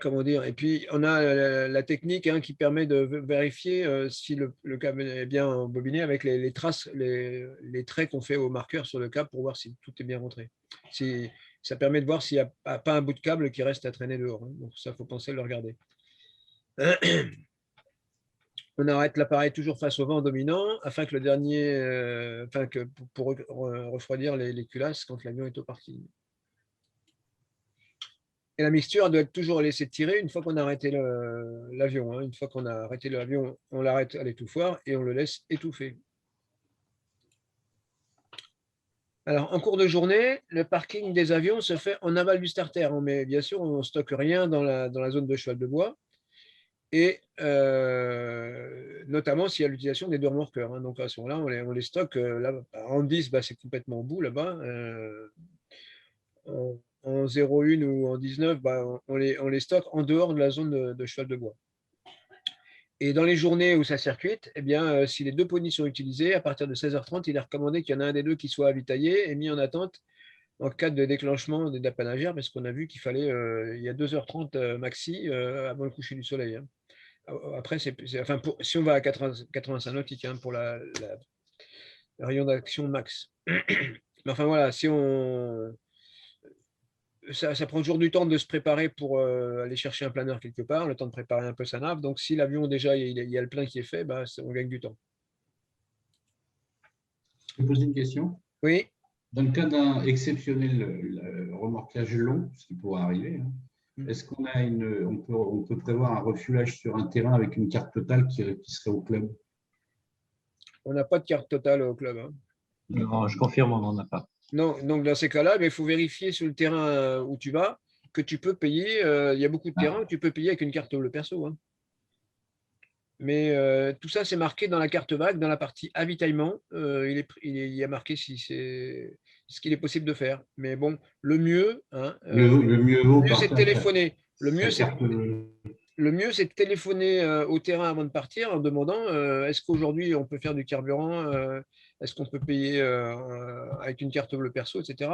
comment dire, et puis on a la technique qui permet de vérifier si le câble est bien embobiné avec les traces, les traits qu'on fait au marqueur sur le câble pour voir si tout est bien rentré. Ça permet de voir s'il n'y a pas un bout de câble qui reste à traîner dehors. Hein. Donc ça, il faut penser à le regarder. On arrête l'appareil toujours face au vent dominant afin que le dernier, pour refroidir les culasses quand l'avion est au parking. Et la mixture doit être toujours laissée tirer une fois qu'on a arrêté l'avion. Hein. Une fois qu'on a arrêté l'avion, on l'arrête à l'étouffoir et on le laisse étouffer. Alors, en cours de journée, le parking des avions se fait en aval du starter. Mais bien sûr, on ne stocke rien dans la zone de cheval de bois. Et notamment s'il y a l'utilisation des deux remorqueurs. Hein. Donc à ce moment-là, on les stocke. Là, en 10, c'est complètement au bout là-bas. En 0,1 ou en 19, on les stocke en dehors de la zone de cheval de bois. Et dans les journées où ça circuite, eh bien, si les deux ponies sont utilisés, à partir de 16h30, il est recommandé qu'il y en ait un des deux qui soit avitaillé et mis en attente en cas de déclenchement de la panagère, parce qu'on a vu qu'il fallait, il y a 2h30 maxi avant le coucher du soleil. Hein. Après, si on va à 85 nautiques pour la rayon d'action max. Mais enfin voilà, si ça prend toujours du temps de se préparer pour aller chercher un planeur quelque part, le temps de préparer un peu sa nave. Donc, si l'avion, déjà, il y a le plein qui est fait, on gagne du temps. Je peux poser une question? Oui. Dans le cas d'un exceptionnel remorquage long, ce qui pourrait arriver, est-ce qu'on a on peut prévoir un refuelage sur un terrain avec une carte totale qui serait au club? On n'a pas de carte totale au club. Hein. Non, je confirme, on n'en a pas. Non, donc dans ces cas-là, il faut vérifier sur le terrain où tu vas que tu peux payer. Il y a beaucoup de terrains où tu peux payer avec une carte bleue perso. Hein. Mais tout ça, c'est marqué dans la carte vague, dans la partie avitaillement. Il y a marqué si c'est ce qu'il est possible de faire. Mais bon, le mieux, le mieux c'est de téléphoner. Le mieux, c'est de téléphoner au terrain avant de partir en demandant est-ce qu'aujourd'hui on peut faire du carburant, est-ce qu'on peut payer avec une carte bleue perso, etc.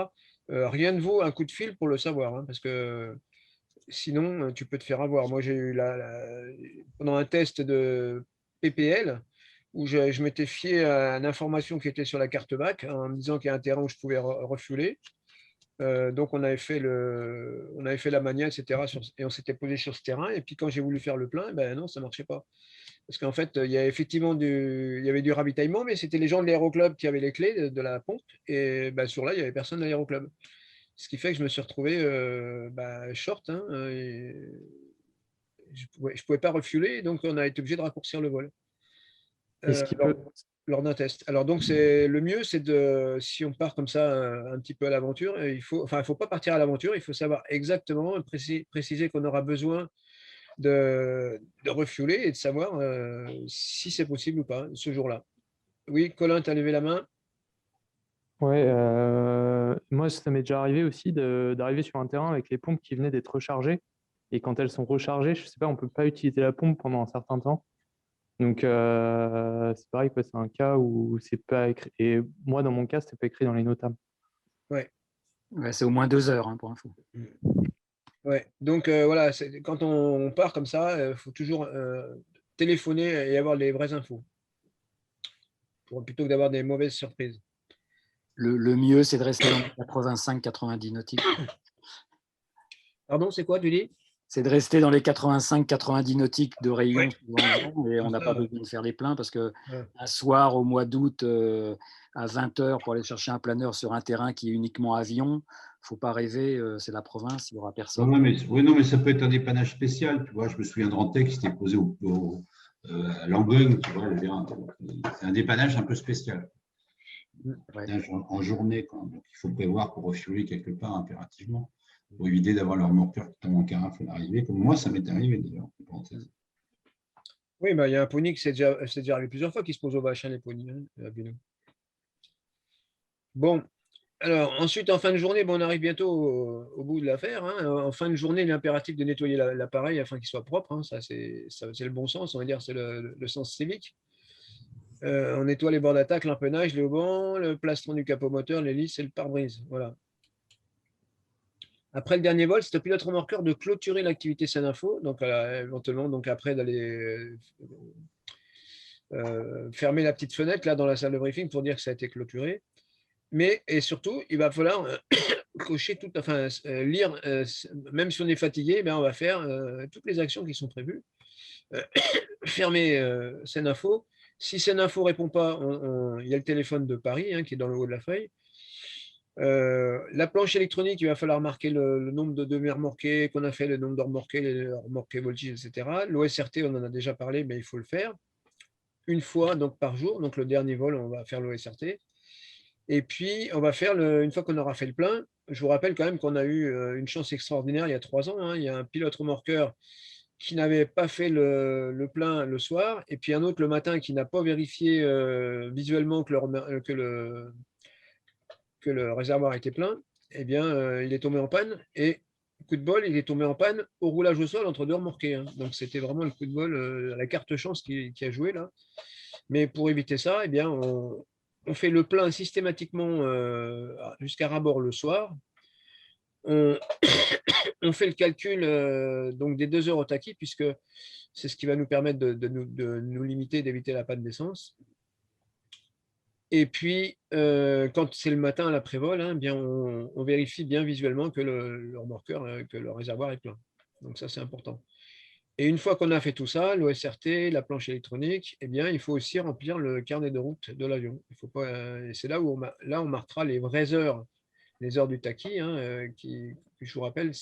Rien ne vaut un coup de fil pour le savoir, hein, parce que sinon tu peux te faire avoir. Moi, j'ai eu pendant un test de PPL où je m'étais fié à une information qui était sur la carte VAC en me disant qu'il y a un terrain où je pouvais refueler. Donc, on avait fait la mania, etc. Et on s'était posé sur ce terrain. Et puis, quand j'ai voulu faire le plein, non, ça ne marchait pas. Parce qu'en fait, il y a effectivement il y avait du ravitaillement, mais c'était les gens de l'aéroclub qui avaient les clés de la pompe. Et sur là, il n'y avait personne de l'aéroclub. Ce qui fait que je me suis retrouvé short. Hein, et je ne pouvais pas refueler, donc on a été obligé de raccourcir le vol. Lors d'un test. Alors donc le mieux, c'est si on part comme ça un petit peu à l'aventure, il faut pas partir à l'aventure, il faut savoir exactement préciser qu'on aura besoin de refueler et de savoir si c'est possible ou pas ce jour-là. Oui, Colin, tu as levé la main. Ouais, moi, ça m'est déjà arrivé aussi d'arriver sur un terrain avec les pompes qui venaient d'être rechargées. Et quand elles sont rechargées, je sais pas, on peut pas utiliser la pompe pendant un certain temps. Donc, c'est pareil, quoi, c'est un cas où c'est pas écrit. Et moi, dans mon cas, c'était pas écrit dans les notables. Ouais. Ouais, c'est au moins 2 heures, hein, pour info. Ouais. Donc, voilà, quand on part comme ça, il faut toujours téléphoner et avoir les vraies infos plutôt que d'avoir des mauvaises surprises. Le mieux, c'est de rester dans les 85-90 nautiques. Pardon, c'est quoi, tu dis? C'est de rester dans les 85-90 nautiques de rayon, Ouais. souvent, et on n'a pas ouais. besoin de faire les pleins parce qu'un Ouais. soir au mois d'août à 20 h pour aller chercher un planeur sur un terrain qui est uniquement avion, il ne faut pas rêver, c'est la province, il n'y aura personne. Non, mais ça peut être un dépannage spécial. Tu vois, je me souviens de Rantec qui s'était posé à Langogne. Tu vois, c'est un dépannage un peu spécial. Ouais. En journée, quoi. Donc, il faut prévoir pour refueler quelque part impérativement, pour éviter d'avoir le remorqueur qui tombe en carafe à l'arrivée. Comme moi, ça m'est arrivé d'ailleurs. Oui, bah, il y a un pony qui s'est déjà arrivé plusieurs fois qui se pose au vache, hein, les ponis, hein, à Buneau. Bon, alors ensuite, en fin de journée, bon, on arrive bientôt au bout de l'affaire. Hein. En fin de journée, il est impératif de nettoyer l'appareil afin qu'il soit propre. Hein. Ça, c'est le bon sens, on va dire, c'est le sens civique. On nettoie les bords d'attaque, l'empennage, les haubans, le plastron du capot moteur, l'hélice et le pare-brise. Voilà. Après le dernier vol, c'est au pilote remorqueur de clôturer l'activité SENINFO, donc éventuellement, donc après d'aller fermer la petite fenêtre là dans la salle de briefing pour dire que ça a été clôturé. Mais et surtout, il va falloir cocher tout, enfin lire, même si on est fatigué, ben on va faire toutes les actions qui sont prévues. Fermer SENINFO. Si SENINFO ne répond pas, il y a le téléphone de Paris hein, qui est dans le haut de la feuille. La planche électronique, il va falloir marquer le nombre de demi-remorqués qu'on a fait, le nombre de remorqués, les remorqués voltige, etc. L'OSRT, on en a déjà parlé, mais il faut le faire une fois donc, par jour. Donc le dernier vol, on va faire l'OSRT. Et puis, on va faire, une fois qu'on aura fait le plein, je vous rappelle quand même qu'on a eu une chance extraordinaire il y a 3 ans. Hein, il y a un pilote remorqueur qui n'avait pas fait le plein le soir, et puis un autre le matin qui n'a pas vérifié visuellement que le réservoir était plein. Eh bien, il est tombé en panne, et coup de bol, il est tombé en panne au roulage au sol entre deux remorqués. Hein. Donc, c'était vraiment le coup de bol, la carte chance qui a joué là. Mais pour éviter ça, eh bien, on fait le plein systématiquement jusqu'à ras-bord le soir. On, on fait le calcul donc des 2 heures au taquis, puisque c'est ce qui va nous permettre de nous limiter, d'éviter la panne d'essence. Et puis, quand c'est le matin à l'après-vol, hein, bien, on vérifie bien visuellement que le remorqueur, que le réservoir est plein. Donc ça, c'est important. Et une fois qu'on a fait tout ça, l'OSRT, la planche électronique, eh bien, il faut aussi remplir le carnet de route de l'avion. Il faut pas, et c'est là où on marquera les vraies heures, les heures du taquis, hein, qui, je vous rappelle,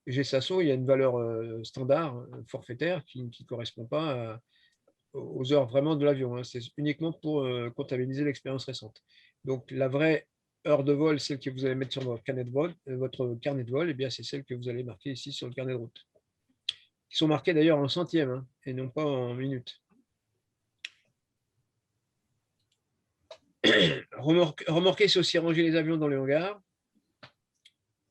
GSASO, il y a une valeur standard, forfaitaire, qui ne correspond pas aux heures vraiment de l'avion. Hein. C'est uniquement pour comptabiliser l'expérience récente. Donc, la vraie heure de vol, celle que vous allez mettre sur votre carnet de vol, eh bien, c'est celle que vous allez marquer ici sur le carnet de route. Qui sont marqués d'ailleurs en centièmes hein, et non pas en minutes. Remorquer, c'est aussi ranger les avions dans les hangars.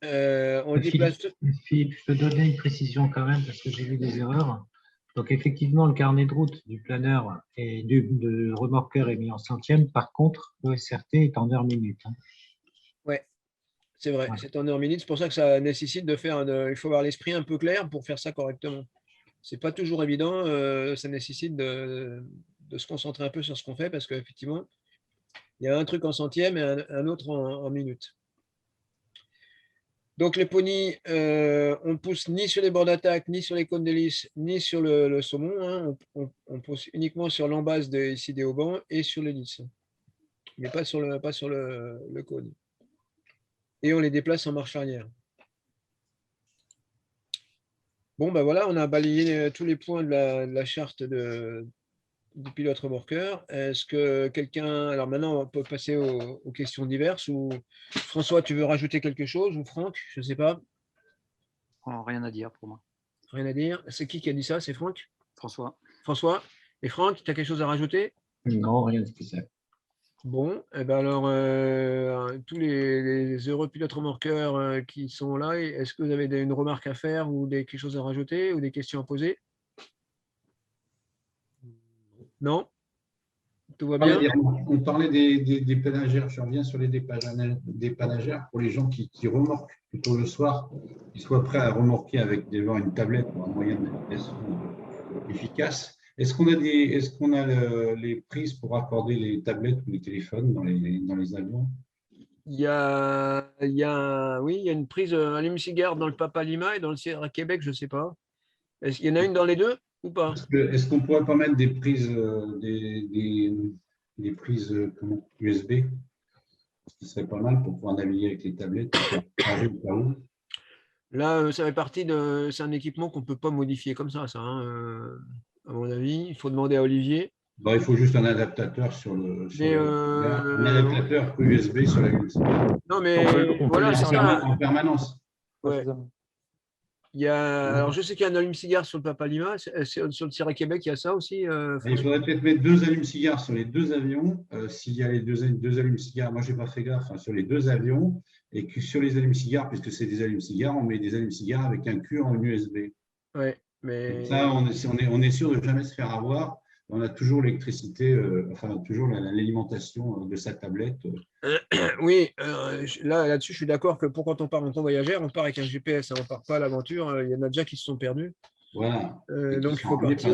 On déplace... Philippe, je peux donner une précision quand même parce que j'ai vu des erreurs. Donc effectivement, le carnet de route du planeur et du remorqueur est mis en centièmes. Par contre, l'OSRT est en heures-minutes. Hein. Ouais, c'est vrai, c'est en heures-minutes. C'est pour ça que ça nécessite de faire... il faut avoir l'esprit un peu clair pour faire ça correctement. C'est pas toujours évident. Ça nécessite de se concentrer un peu sur ce qu'on fait parce qu'effectivement, il y a un truc en centièmes et un autre en minutes. Donc les ponis, on ne pousse ni sur les bords d'attaque, ni sur les cônes d'hélice, ni sur le saumon. Hein. On pousse uniquement sur l'embase ici des haubans et sur l'hélice, mais pas sur le cône. Et on les déplace en marche arrière. Bon, ben voilà, on a balayé tous les points de la charte du pilote remorqueur. Est-ce que quelqu'un... Alors maintenant, on peut passer aux questions diverses. Ou François, tu veux rajouter quelque chose? Ou Franck, je ne sais pas. Oh, rien à dire pour moi. Rien à dire. C'est qui a dit ça? C'est Franck? François. François? Et Franck, tu as quelque chose à rajouter? Non, rien de spécial. Bon, eh ben alors, tous les heureux pilotes remorqueurs qui sont là, est-ce que vous avez une remarque à faire ou quelque chose à rajouter ou des questions à poser? Non? Tout va bien? On parlait des panagères. Je reviens sur les dépanagères pour les gens qui remorquent plutôt le soir, qu'ils soient prêts à remorquer avec devant une tablette ou un moyen de navigation efficace. Est-ce qu'on a les prises pour accorder les tablettes ou les téléphones dans les avions? Oui, il y a une prise allume-cigare dans le Papa Lima et dans le Sierra Québec, je ne sais pas. Est-ce qu'il y en a une dans les deux ou pas? Est-ce qu'on pourrait pas mettre des prises, des prises USB? Ce serait pas mal pour pouvoir naviguer avec les tablettes. Là, ça fait partie de. C'est un équipement qu'on ne peut pas modifier comme ça, à mon avis. Il faut demander à Olivier. Bon, il faut juste un adaptateur un adaptateur USB sur la USB. Non, mais voilà, c'est ça. En permanence. Ouais. Alors, je sais qu'il y a un allume-cigare sur le Papa Lima. Sur le Sierra Québec, il y a ça aussi. Il faudrait peut-être mettre 2 allume-cigares sur les 2 avions. S'il y a les deux allume-cigares, moi, je n'ai pas fait gaffe, sur les 2 avions. Et que sur les allume-cigares, puisque c'est des allume-cigares, on met des allume-cigares avec un cure en USB. Oui, mais. Ça, on est sûr de ne jamais se faire avoir. On a toujours l'électricité, toujours l'alimentation de sa tablette. Oui, là-dessus, je suis d'accord que pour quand on part en temps voyageur, on part avec un GPS, on ne part pas à l'aventure. Il y en a déjà qui se sont perdus. Voilà. Donc, il faut partir.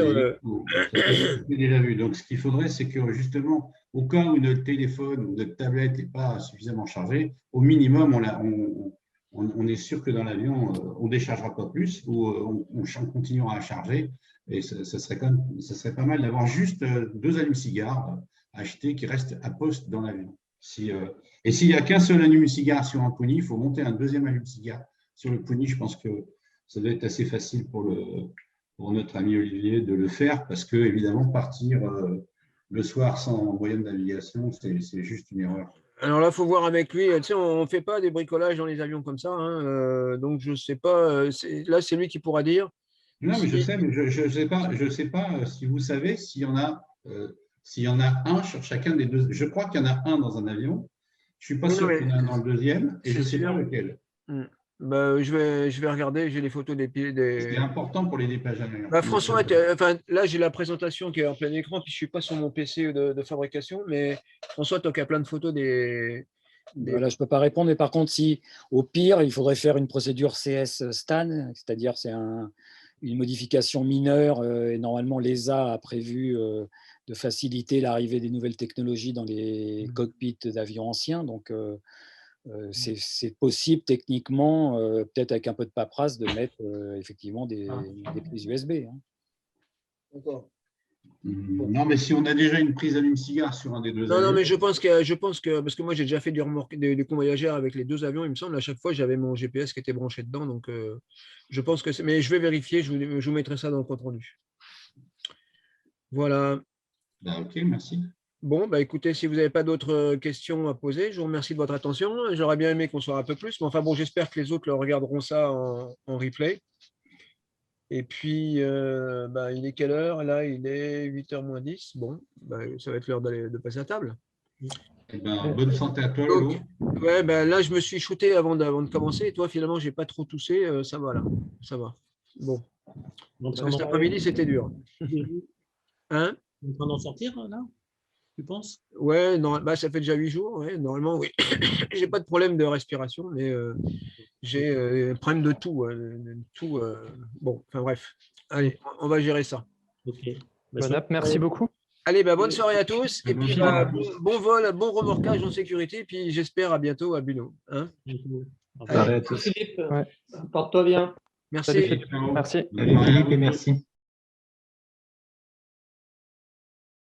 Déjà vu. Donc, ce qu'il faudrait, c'est que justement, au cas où notre téléphone ou notre tablette n'est pas suffisamment chargé, au minimum, on est sûr que dans l'avion, on ne déchargera pas plus ou on continuera à charger. Et ce serait pas mal d'avoir juste 2 allumes-cigares achetés qui restent à poste dans l'avion. Et s'il n'y a qu'un seul allume-cigare sur un pony, il faut monter un 2e allume-cigare sur le pony. Je pense que ça doit être assez facile pour notre ami Olivier de le faire parce que, évidemment, partir le soir sans moyen de navigation, c'est juste une erreur. Alors là, il faut voir avec lui. Tu sais, on ne fait pas des bricolages dans les avions comme ça. Donc, je ne sais pas. Là, c'est lui qui pourra dire. Non, mais je sais, mais je sais pas si vous savez s'il y en a un sur chacun des 2. Je crois qu'il y en a un dans un avion. Je ne suis pas sûr qu'il y en a un dans le 2e et je ne sais pas lequel. Je vais regarder, j'ai les photos des. C'est important pour les dépanagères. François, là, j'ai la présentation qui est en plein écran, puis je ne suis pas sur mon PC de fabrication, mais François, tu as plein de photos des. Là, je ne peux pas répondre, mais par contre, si au pire, il faudrait faire une procédure CS STAN, c'est-à-dire c'est une modification mineure, et normalement l'ESA a prévu de faciliter l'arrivée des nouvelles technologies dans les cockpits d'avions anciens. Donc, c'est possible techniquement, peut-être avec un peu de paperasse, de mettre effectivement des prises USB. D'accord. Non, mais si on a déjà une prise allume-cigare sur un des 2 avions. Non, mais je pense que parce que moi j'ai déjà fait du convoyageur avec les 2 avions, il me semble, à chaque fois j'avais mon GPS qui était branché dedans, donc je pense que c'est. Mais je vais vérifier, je vous mettrai ça dans le compte rendu. Voilà. Ok, merci. Bon, écoutez, si vous n'avez pas d'autres questions à poser, je vous remercie de votre attention. J'aurais bien aimé qu'on soit un peu plus, mais enfin bon, j'espère que les autres le regarderont ça en replay. Et puis, il est quelle heure? Là, il est 8h moins 10. Bon, ça va être l'heure de passer à table. Bonne santé à toi, Lolo. Là, je me suis shooté avant de commencer. Et toi, finalement, je n'ai pas trop toussé. Ça va, là. Ça va. Bon. Donc, cet après-midi, c'était dur. Hein? On est en train d'en sortir, là, tu penses? Ouais, non, ça fait déjà 8 jours. Ouais, normalement, oui. J'ai pas de problème de respiration, mais j'ai un problème de tout. Bon, enfin bref. Allez, on va gérer ça. Ok. Merci beaucoup. Allez, bonne soirée à tous. Et puis, bon vol, bon remorquage en sécurité. Et puis, j'espère à bientôt à Buno. Hein? Allez, à tous. Philippe, porte-toi bien. Merci. Salut, Philippe. Merci. Salut Philippe et merci.